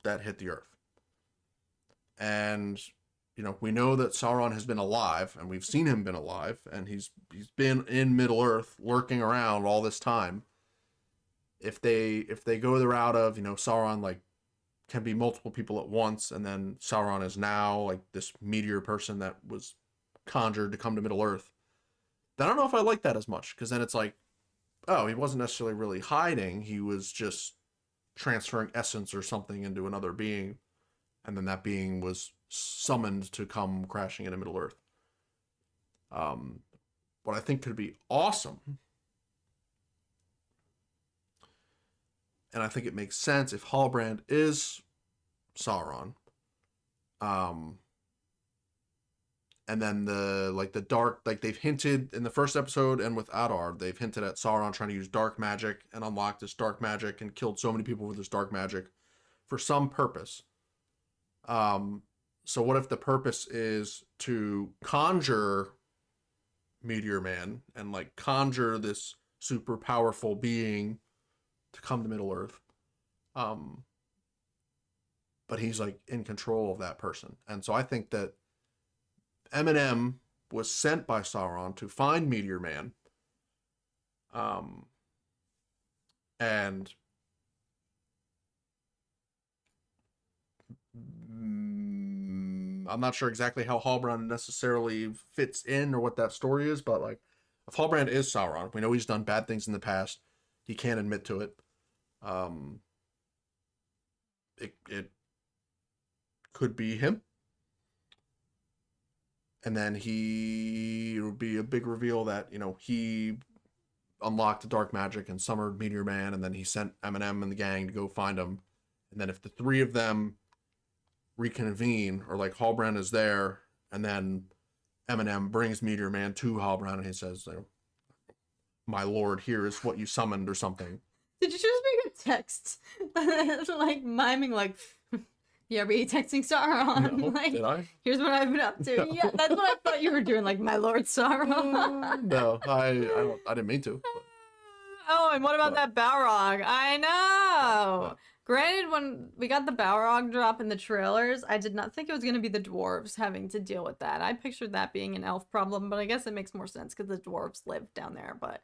that hit the Earth. And, you know, we know that Sauron has been alive, and we've seen him been alive, and he's been in Middle Earth, lurking around all this time. If they go the route of, you know, Sauron like can be multiple people at once, and then Sauron is now like this meteor person that was conjured to come to Middle Earth, then I don't know if I like that as much, because then it's like, oh, he wasn't necessarily really hiding, he was just transferring essence or something into another being, and then that being was summoned to come crashing into Middle Earth. What I think could be awesome, and I think it makes sense if Halbrand is Sauron, and then the dark, like they've hinted in the first episode and with Adar, they've hinted at Sauron trying to use dark magic and unlock this dark magic and killed so many people with this dark magic for some purpose. So what if the purpose is to conjure Meteor Man and like conjure this super powerful being to come to Middle Earth? But he's like in control of that person. And so I think that Eminem was sent by Sauron to find Meteor Man. And I'm not sure exactly how Halbrand necessarily fits in or what that story is, but like if Halbrand is Sauron, we know he's done bad things in the past. He can't admit to it. It could be him. And then it would be a big reveal that, you know, he unlocked the dark magic and summoned Meteor Man, and then he sent Eminem and the gang to go find him. And then if the three of them reconvene, or like Halbrand is there, and then Eminem brings Meteor Man to Halbrand and he says, you know, my lord, here is what you summoned, or something. Did you just make a text? Like miming like, yeah, be texting Sauron. No, like, did I? Here's what I've been up to. No. Yeah, that's what I thought you were doing, like my lord Sauron. No, I didn't mean to. But. Oh, and what about that Balrog? I know. What? Granted, when we got the Balrog drop in the trailers, I did not think it was going to be the dwarves having to deal with that. I pictured that being an elf problem, but I guess it makes more sense because the dwarves live down there. But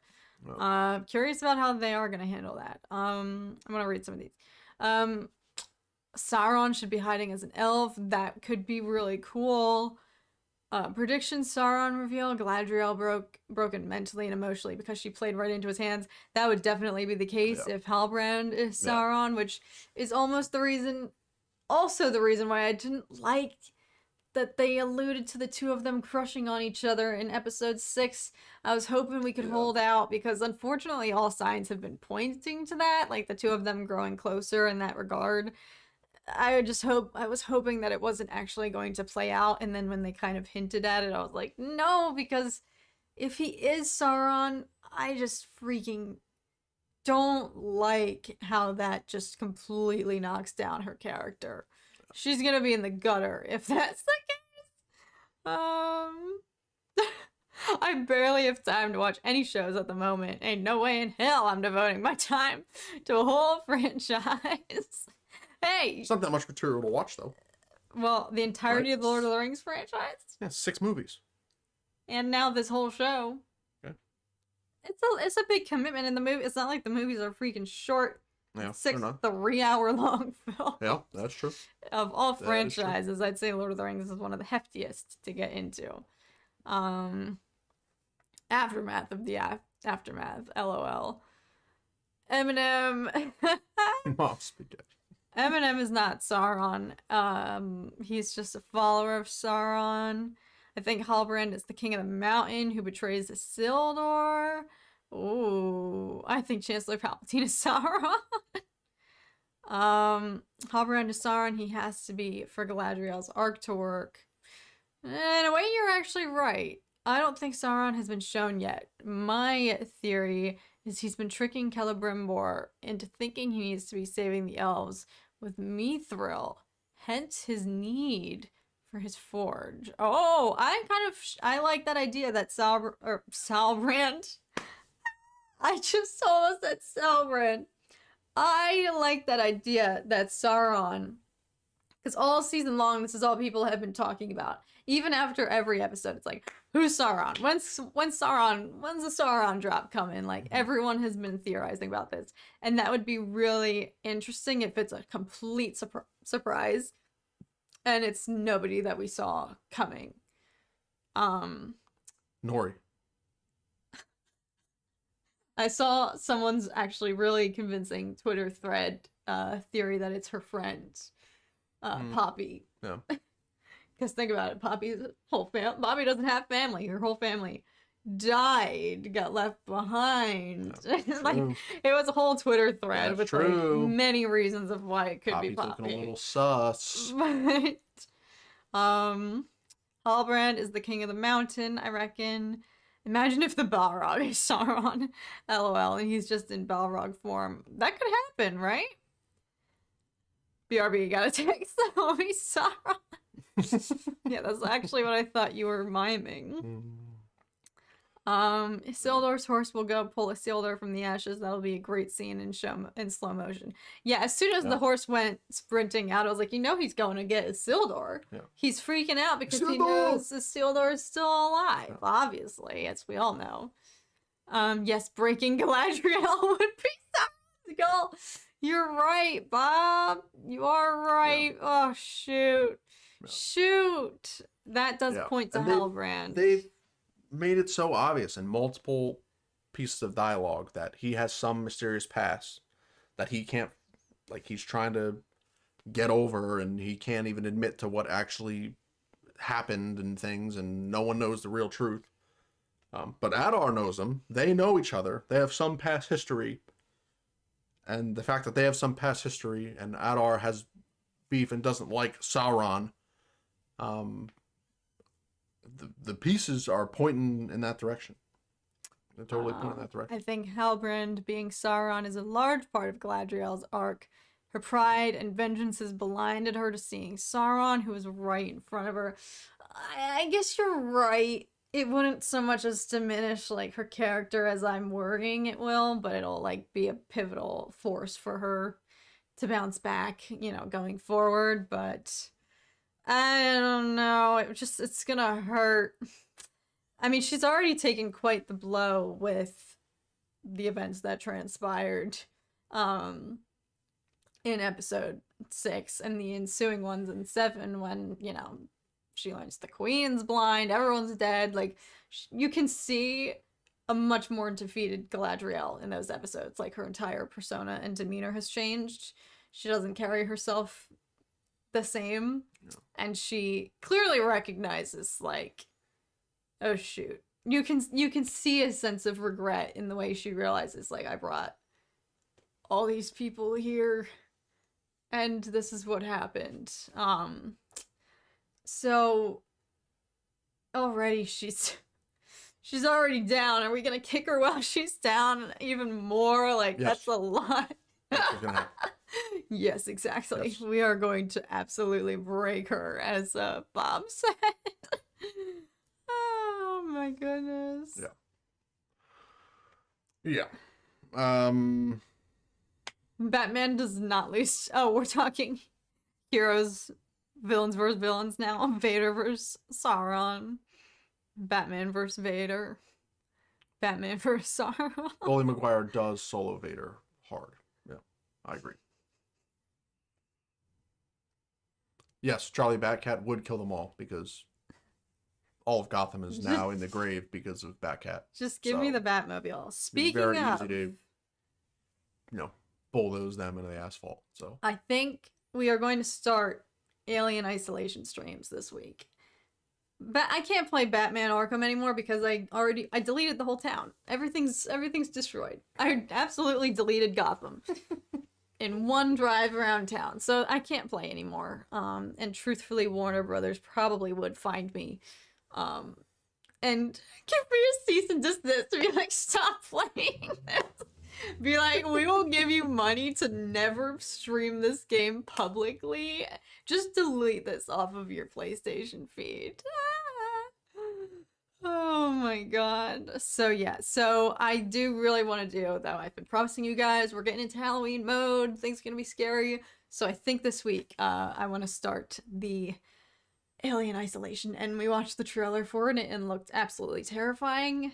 curious about how they are going to handle that. I'm going to read some of these. Sauron should be hiding as an elf. That could be really cool. Prediction: Sauron reveal. Galadriel broken mentally and emotionally because she played right into his hands. That would definitely be the case if Halbrand is Sauron, which is also the reason why I didn't like that they alluded to the two of them crushing on each other in episode 6. I was hoping we could hold out, because unfortunately all signs have been pointing to that, like the two of them growing closer in that regard. I was hoping that it wasn't actually going to play out, and then when they kind of hinted at it, I was like, no, because if he is Sauron, I just freaking don't like how that just completely knocks down her character. She's gonna be in the gutter if that's the case. I barely have time to watch any shows at the moment. Ain't no way in hell I'm devoting my time to a whole franchise. Hey! It's not that much material to watch, though. Well, the entirety of the Lord of the Rings franchise? Yeah, 6 movies. And now this whole show. Okay. It's a big commitment in the movie. It's not like the movies are freaking short. Yeah, 6 3-hour-long films. Yeah, that's true. Of all franchises, I'd say Lord of the Rings is one of the heftiest to get into. Aftermath of the aftermath. LOL. Eminem. Mom spaghetti. Eminem is not Sauron. He's just a follower of Sauron. I think Halbrand is the king of the mountain who betrays Isildur. Ooh, I think Chancellor Palpatine is Sauron. Halbrand is Sauron. He has to be for Galadriel's arc to work. In a way, you're actually right. I don't think Sauron has been shown yet. My theory is he's been tricking Celebrimbor into thinking he needs to be saving the elves with Mithril, hence his need for his forge. Oh, I like that idea that Salbrand. I just almost said Salbrand. I like that idea that Sauron Because all season long, this is all people have been talking about. Even after every episode, it's like, who's Sauron? When's the Sauron drop coming? Like, everyone has been theorizing about this. And that would be really interesting if it's a complete surprise. And it's nobody that we saw coming. Nori. I saw someone's actually really convincing Twitter thread theory that it's her friend, Poppy. Yeah. Because think about it, Poppy's whole family. Poppy doesn't have family. Her whole family died, got left behind. Like, it was a whole Twitter thread with like many reasons of why it could be Poppy. Looking a little sus. But Halbrand is the king of the mountain, I reckon. Imagine if the Balrog is Sauron, LOL, and he's just in Balrog form. That could happen, right? BRB, gotta text the homie Sauron. Yeah, that's actually what I thought you were miming. Isildur's horse will go pull Isildur from the ashes. That'll be a great scene in slow motion. Yeah, as soon as the horse went sprinting out, I was like, you know he's going to get Isildur. Yeah. He's freaking out because he knows Isildur is still alive, obviously, as we all know. Yes, breaking Galadriel would be Sauron's goal. You're right, Bob. You are right. Yeah. Oh, shoot. Yeah. Shoot. That does point to Halbrand. They've made it so obvious in multiple pieces of dialogue that he has some mysterious past that he can't, like, he's trying to get over, and he can't even admit to what actually happened and things, and no one knows the real truth. But Adar knows him. They know each other. They have some past history. And the fact that they have some past history and Adar has beef and doesn't like Sauron, the pieces are pointing in that direction. They're totally pointing in that direction. I think Halbrand being Sauron is a large part of Galadriel's arc. Her pride and vengeance has blinded her to seeing Sauron, who is right in front of her. I guess you're right. It wouldn't so much as diminish, like, her character as I'm worrying it will, but it'll, like, be a pivotal force for her to bounce back, you know, going forward. But I don't know. It's gonna hurt. I mean, she's already taken quite the blow with the events that transpired in episode 6 and the ensuing ones in 7 when, you know, she learns the queen's blind, everyone's dead. Like, you can see a much more defeated Galadriel in those episodes. Like, her entire persona and demeanor has changed. She doesn't carry herself the same. No. And she clearly recognizes, like, oh shoot. You can see a sense of regret in the way she realizes, like, I brought all these people here and this is what happened. So already she's already down. Are we gonna kick her while she's down even more? Like, yes. That's a lot. Yes, exactly. Yes. We are going to absolutely break her, as Bob said. Oh my goodness. Yeah. Batman does not lose. Oh, we're talking heroes, villains versus villains now. Vader versus Sauron. Batman versus Vader. Batman versus Sauron. Goldie McGuire does solo Vader hard. Yeah, I agree. Yes, Charlie Batcat would kill them all because all of Gotham is now in the grave because of Batcat. Just give me the Batmobile. Speaking of, very easy to, you know, bulldoze them into the asphalt. So I think we are going to start Alien Isolation streams this week. But I can't play Batman Arkham anymore because I deleted the whole town. Everything's destroyed. I absolutely deleted Gotham in one drive around town. So I can't play anymore. And truthfully, Warner Brothers probably would find me and give me a cease and desist to be like, stop playing this. Be like, we will give you money to never stream this game publicly. Just delete this off of your PlayStation feed. Oh my god. So yeah, so I do really want to do, though I've been promising you guys, we're getting into Halloween mode, things are gonna be scary. So I think this week I want to start the Alien Isolation, and we watched the trailer for it and it looked absolutely terrifying.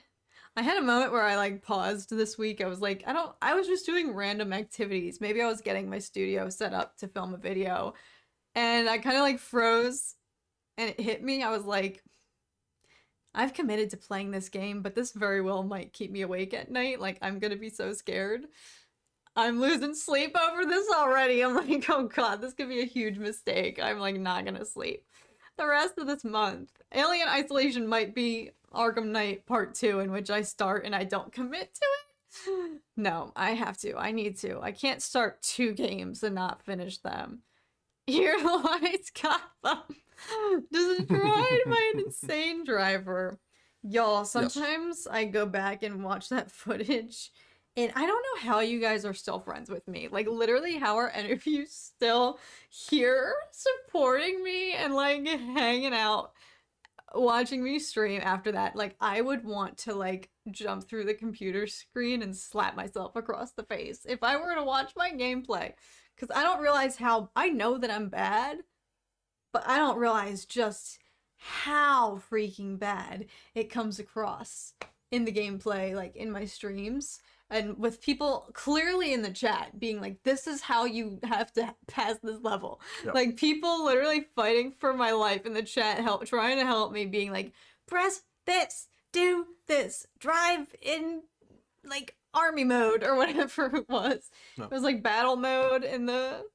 I had a moment where I like paused this week. I was like, I was just doing random activities. Maybe I was getting my studio set up to film a video, and I kind of like froze and it hit me. I was like, I've committed to playing this game, but this very well might keep me awake at night. Like, I'm gonna be so scared. I'm losing sleep over this already. I'm like, oh god, this could be a huge mistake. I'm like not gonna sleep the rest of this month. Alien Isolation might be Arkham Knight Part 2, in which I start and I don't commit to it. No, I have to. I need to. I can't start 2 games and not finish them. Your lights got them. Destroyed by an insane driver. Y'all, sometimes I go back and watch that footage, and I don't know how you guys are still friends with me. Like, literally, how are any of you still here supporting me and, like, hanging out, watching me stream after that? Like, I would want to, like, jump through the computer screen and slap myself across the face if I were to watch my gameplay. Because I don't realize how, I know that I'm bad, but I don't realize just how freaking bad it comes across in the gameplay, like in my streams, and with people clearly in the chat being like, this is how you have to pass this level. Yep. Like, people literally fighting for my life in the chat, trying to help me, being like, press this, do this, drive in, like, army mode or whatever it was. No. It was like battle mode in the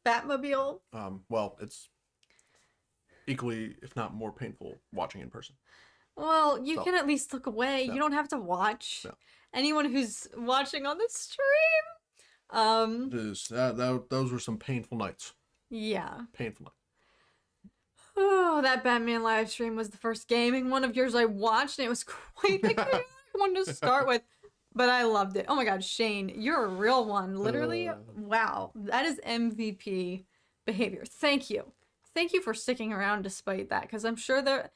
Batmobile. Well, it's equally, if not more painful, watching in person. Well, you can at least look away. No. You don't have to watch. No. Anyone who's watching on the stream. Those were some painful nights. Yeah. Painful nights. Oh, that Batman live stream was the first gaming one of yours I watched, and it was quite the good one to start with. But I loved it. Oh my god, Shane, you're a real one. Literally, wow. That is MVP behavior. Thank you. Thank you for sticking around despite that, because I'm sure there...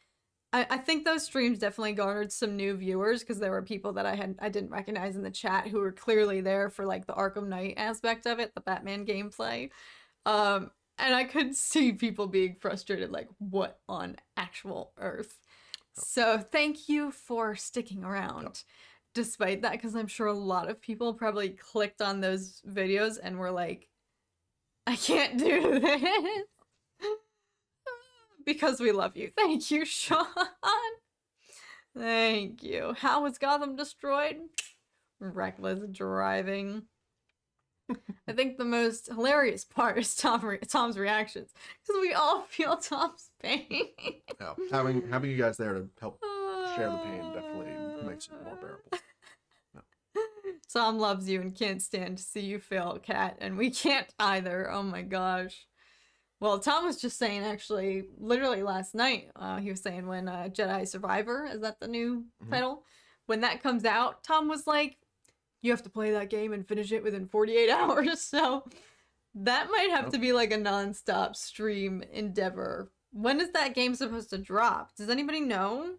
I think those streams definitely garnered some new viewers, because there were people that I didn't recognize in the chat who were clearly there for, like, the Arkham Knight aspect of it, the Batman gameplay. And I could see people being frustrated, like, what on actual earth? Yep. So thank you for sticking around. Yep. Despite that, because I'm sure a lot of people probably clicked on those videos and were like, I can't do this. Because we love you. Thank you, Sean. Thank you. How was Gotham destroyed? Reckless driving. I think the most hilarious part is Tom's reactions, because we all feel Tom's pain. Yeah, having you guys there to help share the pain definitely makes it more bearable. No. Tom loves you and can't stand to see you fail, Kat, and we can't either. Oh my gosh. Well, Tom was just saying, actually, literally last night, he was saying when Jedi Survivor, is that the new title? When that comes out, Tom was like, you have to play that game and finish it within 48 hours. So that might have to be like a non-stop stream endeavor. When is that game supposed to drop? Does anybody know?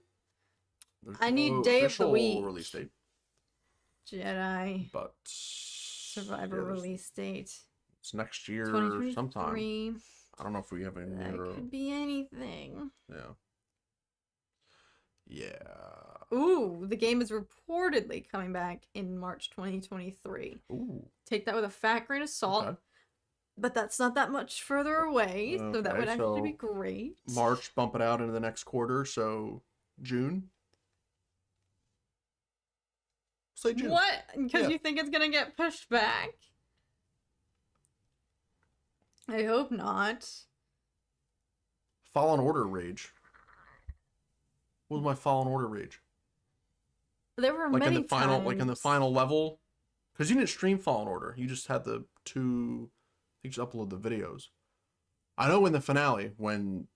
I need day of the week. Release date. Jedi. But Survivor release date. It's next year sometime. I don't know if we have any. That could be anything. Yeah. Yeah. Ooh, the game is reportedly coming back in March 2023. Ooh. Take that with a fat grain of salt. Okay. But that's not that much further away, so that would actually be great. March, bump it out into the next quarter, so June. Say June. What? Because you think it's gonna get pushed back? I hope not. Fallen Order rage. What was my Fallen Order rage? There were many times. Like in the final level, because you didn't stream Fallen Order. You just had the two. You just upload the videos. I know in the finale when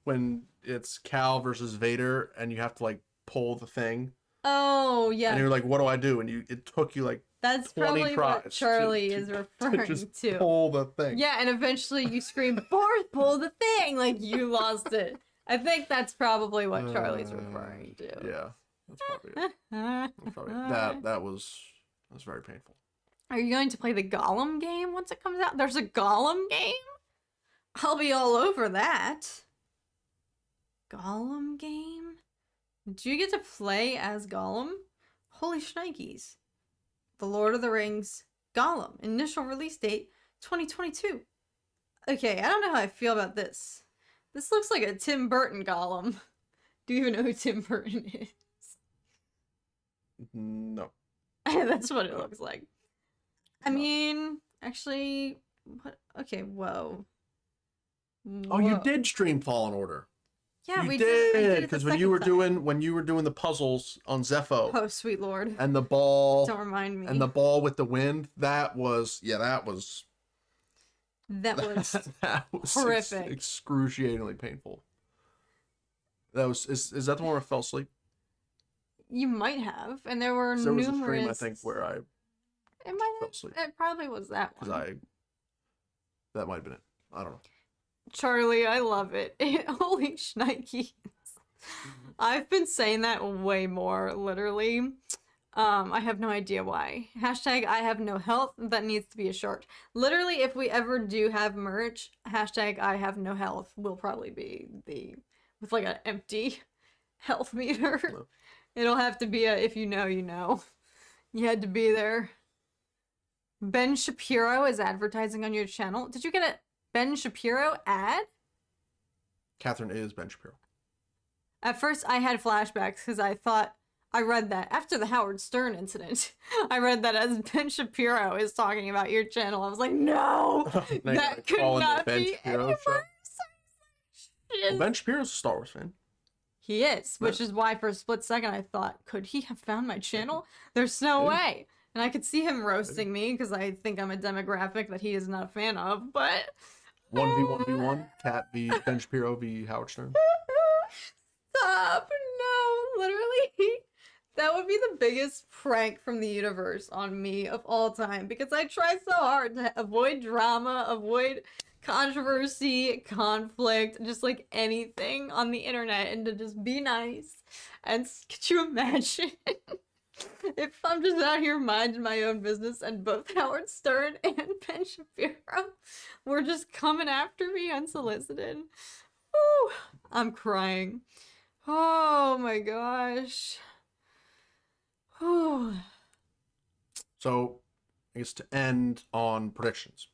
when it's Cal versus Vader and you have to like pull the thing Oh, yeah. And you're like, what do I do? And it took you like That's 20 probably what tries Charlie to is referring just to. pull the thing. Yeah, and eventually you scream, "Forth, pull the thing!" Like you lost it. I think that's probably what Charlie's referring to. Yeah, that's probably it. That's probably it. That was very painful. Are you going to play the Gollum game once it comes out? There's a Gollum game? I'll be all over that. Gollum game? Do you get to play as Gollum? Holy shnikes. The Lord of the Rings Gollum. Initial release date 2022. Okay, I don't know how I feel about this. This looks like a Tim Burton Gollum. Do you even know who Tim Burton is? No. That's what it looks like. I mean, actually, what? Okay, whoa. Oh, you did stream Fallen Order. Yeah, you we did because when you were doing the puzzles on Zepho. Oh, sweet lord! And the ball. Don't remind me. And the ball with the wind. That was that was horrific, excruciatingly painful. That was is that the one where I fell asleep? You might have, and there were there numerous. Was a stream I think where I. It might have. It probably was that one. That might have been it. I don't know. Charlie, I love it. Holy shnikes. I've been saying that way more, literally. I have no idea why. Hashtag I have no health. That needs to be a shirt. Literally, if we ever do have merch, hashtag I have no health will probably be with like an empty health meter. No. It'll have to be a if you know, you know. You had to be there. Ben Shapiro is advertising on your channel. Did you get a Ben Shapiro ad? Catherine is Ben Shapiro. At first, I had flashbacks because I thought I read that after the Howard Stern incident. I read that as Ben Shapiro is talking about your channel. I was like, no, that could not be any worse. Well, Ben Shapiro's a Star Wars fan. He is, which is why for a split second I thought, could he have found my channel? There's no way. And I could see him roasting me because I think I'm a demographic that he is not a fan of, but... 1v1v1, Cat v Ben Shapiro v Howard Stern. Stop! No, literally. That would be the biggest prank from the universe on me of all time because I try so hard to avoid drama, avoid controversy, conflict, just like anything on the internet and to just be nice. And could you imagine if I'm just out here minding my own business and both Howard Stern and Ben Shapiro were just coming after me unsolicited? Whew, I'm crying. Oh my gosh. Whew. So, I guess to end on predictions.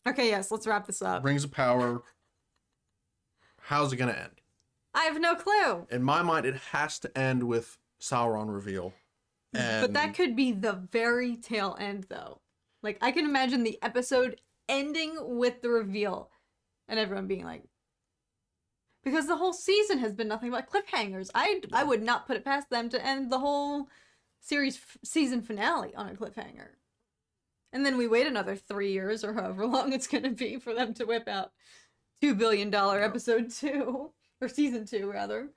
Okay, yes, let's wrap this up. Rings of Power. How's it going to end? I have no clue. In my mind, it has to end with Sauron reveal. But that could be the very tail end, though. Like, I can imagine the episode ending with the reveal and everyone being like... Because the whole season has been nothing but cliffhangers. I would not put it past them to end the whole series season finale on a cliffhanger. And then we wait another 3 years or however long it's going to be for them to whip out $2 billion episode 2. Or season 2, rather.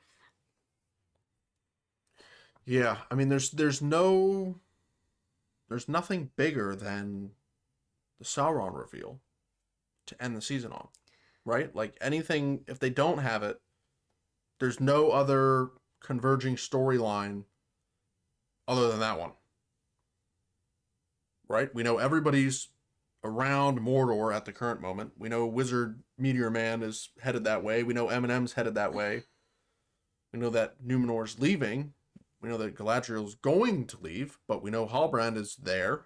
Yeah, I mean, there's nothing bigger than the Sauron reveal to end the season on, right? Like anything, if they don't have it, there's no other converging storyline other than that one, right? We know everybody's around Mordor at the current moment. We know Wizard Meteor Man is headed that way. We know Eminem's headed that way. We know that Numenor's leaving. We know that Galadriel's going to leave, but we know Halbrand is there.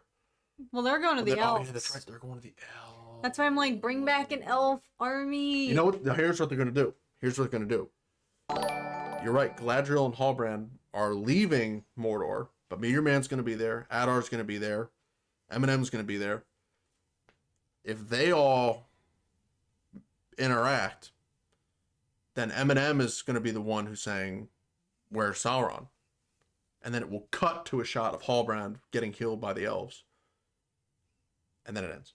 Well, they're going to the elves. Oh, yeah, that's right. They're going to the elves. That's why I'm like, bring back an elf army. You know what? Here's what they're going to do. Here's what they're going to do. You're right. Galadriel and Halbrand are leaving Mordor, but Meteor Man's going to be there. Adar's going to be there. Eminem's going to be there. If they all interact, then Eminem is going to be the one who's saying, "Where's Sauron?" And then it will cut to a shot of Halbrand getting killed by the elves. And then it ends.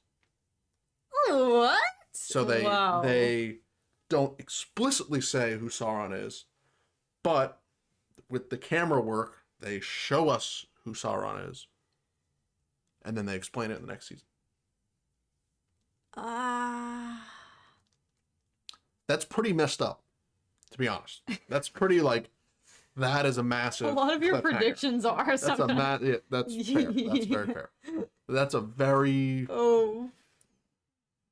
What? So they don't explicitly say who Sauron is, but with the camera work They show us who Sauron is, and then they explain it in the next season. That's pretty messed up, to be honest. That's pretty like, that is a massive. A lot of your cliffhanger. predictions are That's sometimes. yeah, that's fair. That's very fair. That's a very. Oh.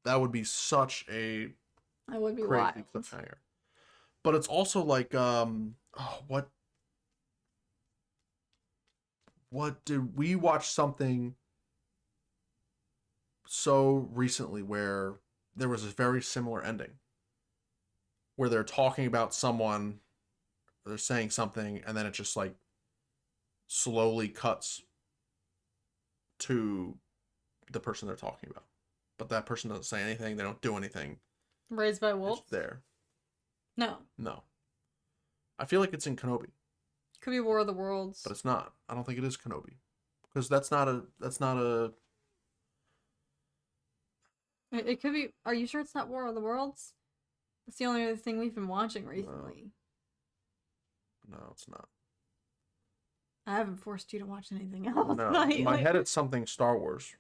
That would be such a. That would be crazy wild. cliffhanger. But it's also like, what did we watch something so recently where there was a very similar ending, where they're talking about someone, they're saying something, and then it just like slowly cuts to the person they're talking about, but that person doesn't say anything, they don't do anything. Raised by Wolves? It's there. No. I feel like it's in Kenobi. Could be War of the Worlds. But it's not. I don't think it is Kenobi. Because that's not a It could be. Are you sure it's not War of the Worlds? That's the only other thing we've been watching recently. No, it's not. I haven't forced you to watch anything else. No. In my head it's something Star Wars.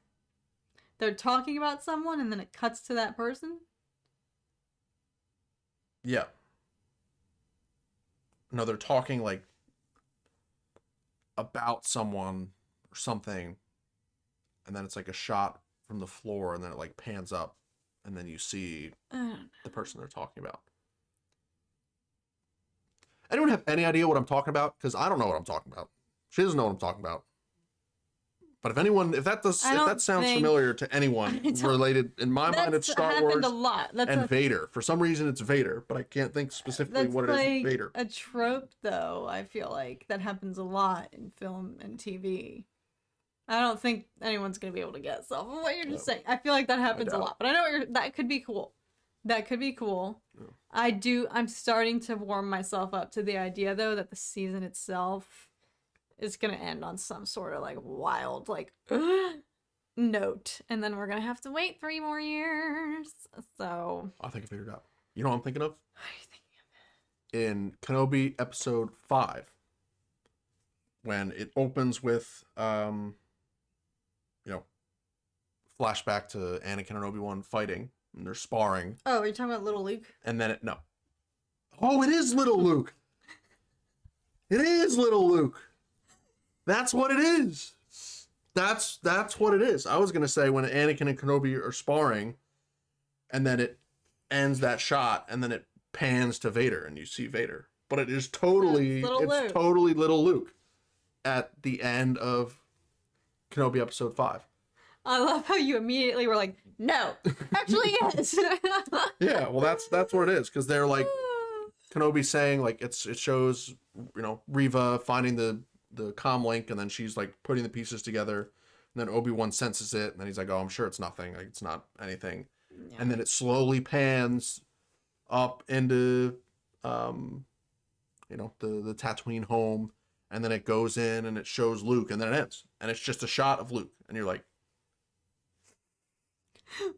They're talking about someone and then it cuts to that person? Yeah. No, they're talking like about someone or something, and then it's like a shot from the floor, and then it like pans up, and then you see the person they're talking about. Anyone have any idea what I'm talking about? Because I don't know what I'm talking about. She doesn't know what I'm talking about. But if that sounds familiar to anyone related, in my mind it's Star Wars a lot. Vader. For some reason it's Vader, but I can't think specifically what it is. Vader. A trope, though. I feel like that happens a lot in film and TV. I don't think anyone's gonna be able to guess off of what you're just saying. I feel like that happens a lot, but I know that could be cool. That could be cool. Yeah. I'm starting to warm myself up to the idea, though, that the season itself is gonna end on some sort of like wild note, and then we're gonna have to wait 3 more years. So I think I figured it out. You know what I'm thinking of? What are you thinking of? In Kenobi episode 5, when it opens with flashback to Anakin and Obi-Wan fighting, and they're sparring. Oh, are you talking about little Luke? And then it is little Luke. It is little Luke. That's what it is. That's what it is. I was gonna say when Anakin and Kenobi are sparring, and then it ends that shot, and then it pans to Vader, and you see Vader. But it is totally little Luke at the end of Kenobi episode 5. I love how you immediately were like, no, actually yes. Yeah, well that's what it is, because they're like, Kenobi saying like it shows Reva finding the comm link, and then she's like putting the pieces together, and then Obi-Wan senses it, and then he's like, oh, I'm sure it's nothing, like it's not anything. Yeah. And then it slowly pans up into the Tatooine home, and then it goes in and it shows Luke, and then it ends, and it's just a shot of Luke, and you're like,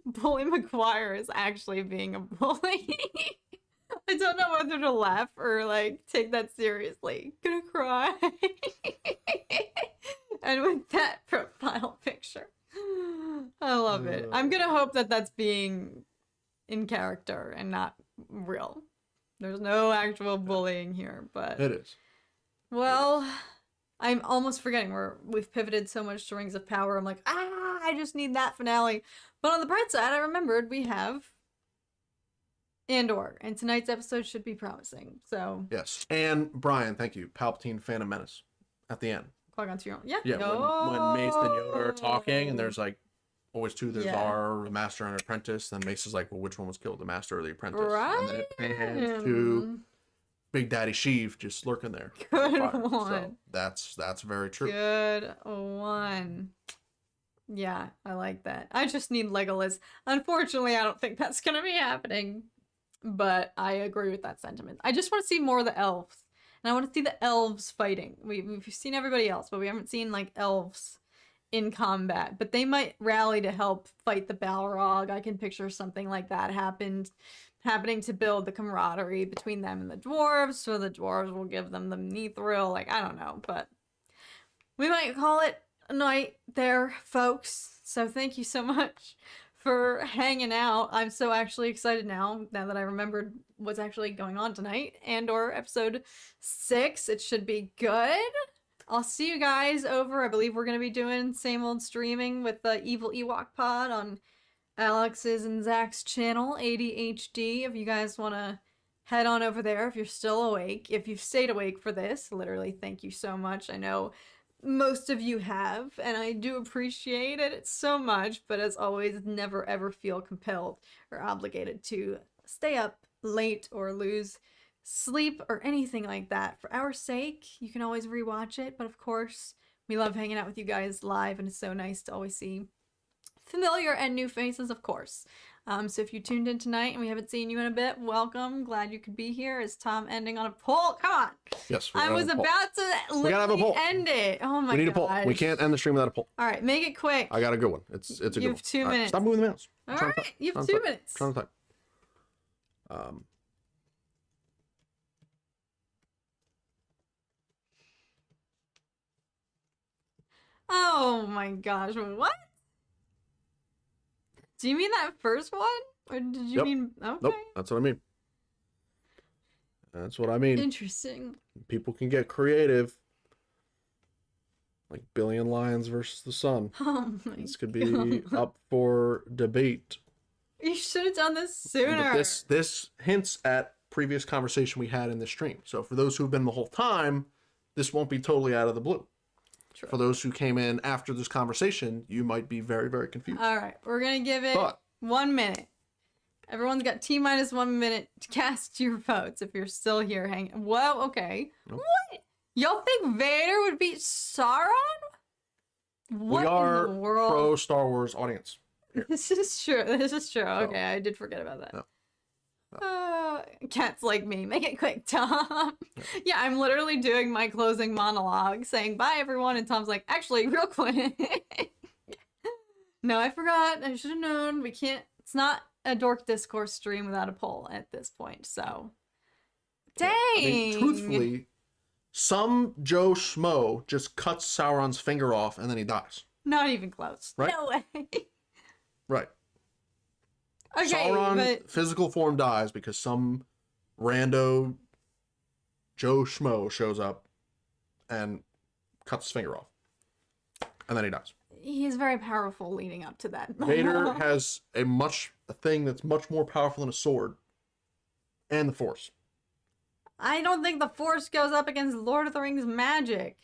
Bully McGuire is actually being a bully. I don't know whether to laugh or like take that seriously. Gonna cry. And with that profile picture, I love it. I'm gonna hope that that's being in character and not real. There's no actual bullying here, but it is. Well, I'm almost forgetting we've pivoted so much to Rings of Power. I'm like, I just need that finale. But on the bright side, I remembered we have Andor, and tonight's episode should be promising. So yes, and Brian, thank you. Palpatine, Phantom Menace, at the end. Clog onto your own. Yeah. Yeah. When Mace and Yoda are talking, and there's like always two. There's the master and apprentice. Then Mace is like, well, which one was killed, the master or the apprentice? Right. And then it pans to Big Daddy Sheev just lurking there. Good one. So that's very true. Good one. Yeah, I like that. I just need Legolas. Unfortunately, I don't think that's gonna be happening. But I agree with that sentiment. I just want to see more of the elves. And I want to see the elves fighting. We've seen everybody else, but we haven't seen, like, elves in combat. But they might rally to help fight the Balrog. I can picture something like that happening to build the camaraderie between them and the dwarves. So the dwarves will give them the mithril. Like, I don't know. But we might call it a night there, folks. So thank you so much for hanging out. I'm so actually excited now that I remembered what's actually going on tonight. Andor episode 6. It should be good. I'll see you guys over. I believe we're going to be doing same old streaming with the Evil Ewok Pod on Alex's and Zach's channel, ADHD. If you guys want to head on over there, if you're still awake, if you've stayed awake for this, literally, thank you so much. I know most of you have, and I do appreciate it so much, but as always, never ever feel compelled or obligated to stay up late or lose sleep or anything like that. For our sake, you can always rewatch it, but of course, we love hanging out with you guys live, and it's so nice to always see familiar and new faces, of course. So if you tuned in tonight and we haven't seen you in a bit, welcome. Glad you could be here. Is Tom ending on a poll? Come on. Yes, I was about to literally end it. Oh my god. We need a poll. We can't end the stream without a poll. All right, make it quick. I got a good one. It's a good one. You have 2 minutes. Stop moving the mouse. All right, you have 2 minutes. Trying to type. Oh my gosh, what? Do you mean that first one? Or did you mean... Okay. Nope, that's what I mean. That's what I mean. Interesting. People can get creative. Like Billion Lions versus the Sun. Oh my This could be up for debate. You should have done this sooner. But this hints at previous conversation we had in the stream. So for those who've been the whole time, this won't be totally out of the blue. True. For those who came in after this conversation, you might be very, very confused. All right, we're going to give it 1 minute. Everyone's got T-minus 1 minute to cast your votes if you're still here hanging. Well, okay. Nope. What? Y'all think Vader would beat Sauron? What we are in the world? pro Star Wars audience. Here. This is true. This is true. So, okay, I did forget about that. No. Cats like me. Make it quick, Tom. Yeah, I'm literally doing my closing monologue saying bye, everyone. And Tom's like, actually, real quick. No, I forgot. I should have known. We can't. It's not a Dork Discourse stream without a poll at this point. So, dang. I mean, truthfully, some Joe Schmo just cuts Sauron's finger off and then he dies. Not even close. Right? No way. Right. Okay, Sauron physical form dies because some rando Joe Schmo shows up and cuts his finger off. And then he dies. He's very powerful leading up to that. Vader has a thing that's much more powerful than a sword. And the Force. I don't think the Force goes up against Lord of the Rings magic.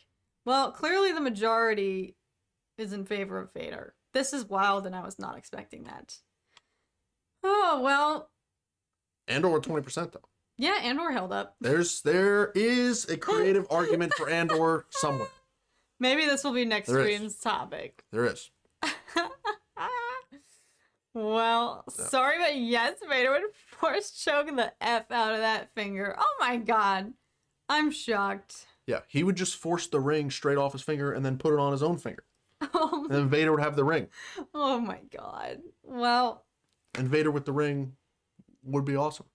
Well, clearly the majority is in favor of Vader. This is wild, and I was not expecting that. Oh, well. Andor with 20% though. Yeah, Andor held up. There is a creative argument for Andor somewhere. Maybe this will be next stream's topic. There is. Well, sorry, but yes, Vader would force choke the F out of that finger. Oh my god. I'm shocked. Yeah, he would just force the ring straight off his finger and then put it on his own finger. Oh, and then Vader would have the ring. Oh my god. Well. And Vader with the ring would be awesome.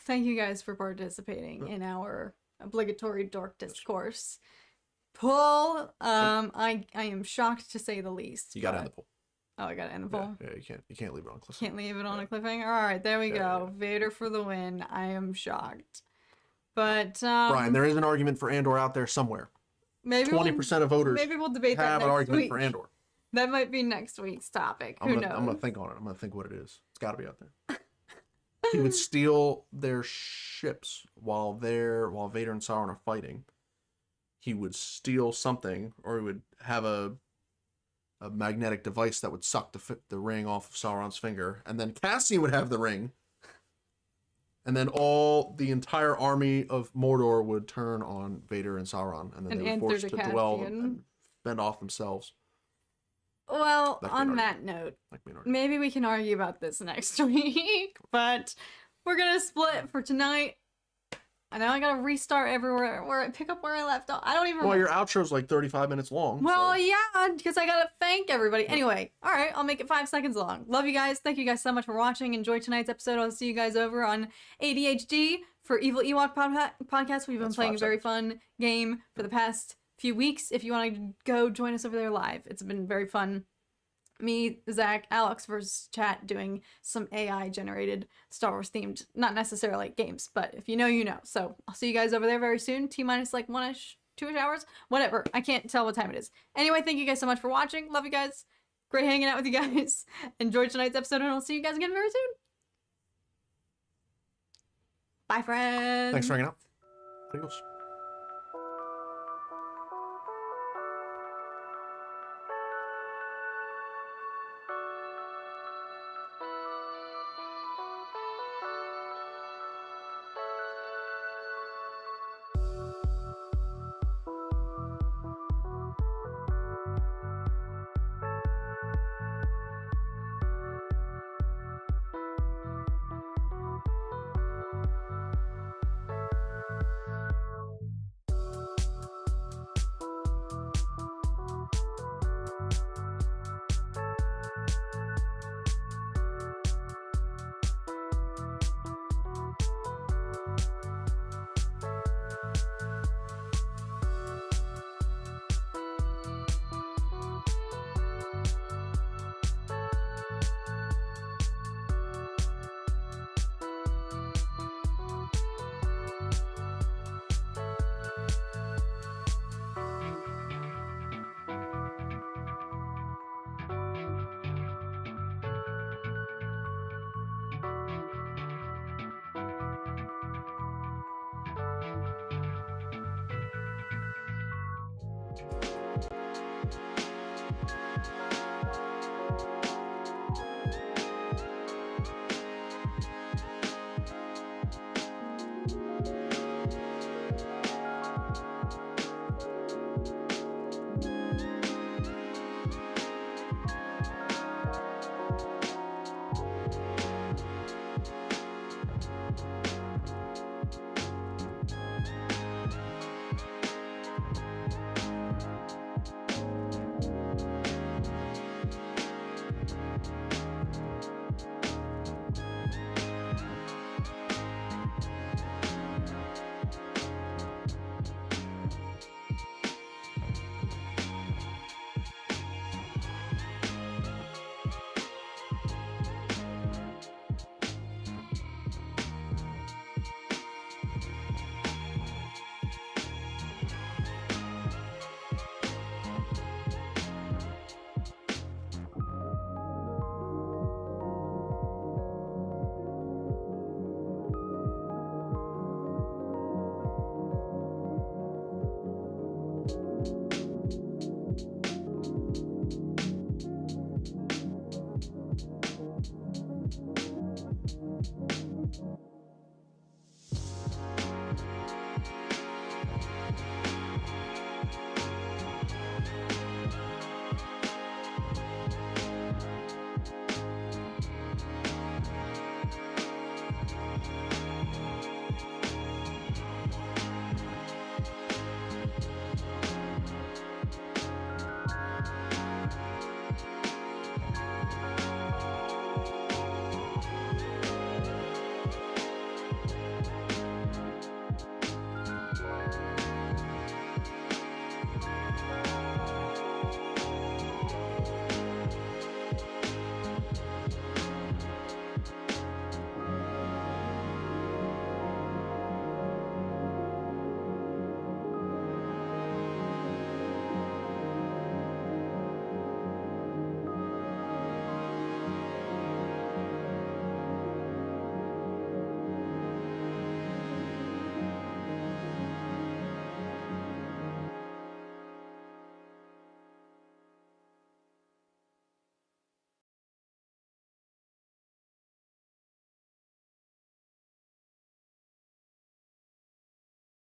Thank you guys for participating in our obligatory Dork Discourse poll. I am shocked to say the least. You gotta end the poll. Oh, I gotta end the poll? Yeah, you can't leave it on a cliffhanger. Can't leave it on a cliffhanger? Alright, there we go. Yeah. Vader for the win. I am shocked. But, Brian, there is an argument for Andor out there somewhere. Maybe 20% of voters maybe we'll debate that have next an argument week. for Andor. That might be next week's topic. Who knows? I'm gonna think on it. I'm gonna think what it is. It's gotta be out there. He would steal their ships while Vader and Sauron are fighting. He would steal something, or he would have a magnetic device that would suck the ring off of Sauron's finger, and then Cassian would have the ring, and then the entire army of Mordor would turn on Vader and Sauron, and then they would be forced to dwell and fend off themselves. Well, on that note, maybe we can argue about this next week, but we're gonna split for tonight. And now I gotta restart everywhere, pick up where I left off. I don't even. Well, your outro's like 35 minutes long. Well, so. Yeah, because I gotta thank everybody. Anyway, all right, I'll make it 5 seconds long. Love you guys. Thank you guys so much for watching. Enjoy tonight's episode. I'll see you guys over on ADHD for Evil Ewok podcast. We've been playing a very fun game for the past few weeks if you want to go join us over there live. It's been very fun. Me, Zach, Alex versus chat doing some AI generated Star Wars themed, not necessarily games, but if you know, you know. So I'll see you guys over there very soon. T-minus like 1-ish, 2-ish hours, whatever. I can't tell what time it is. Anyway, thank you guys so much for watching. Love you guys. Great hanging out with you guys. Enjoyed tonight's episode, and I'll see you guys again very soon. Bye, friends. Thanks for hanging out. Adios.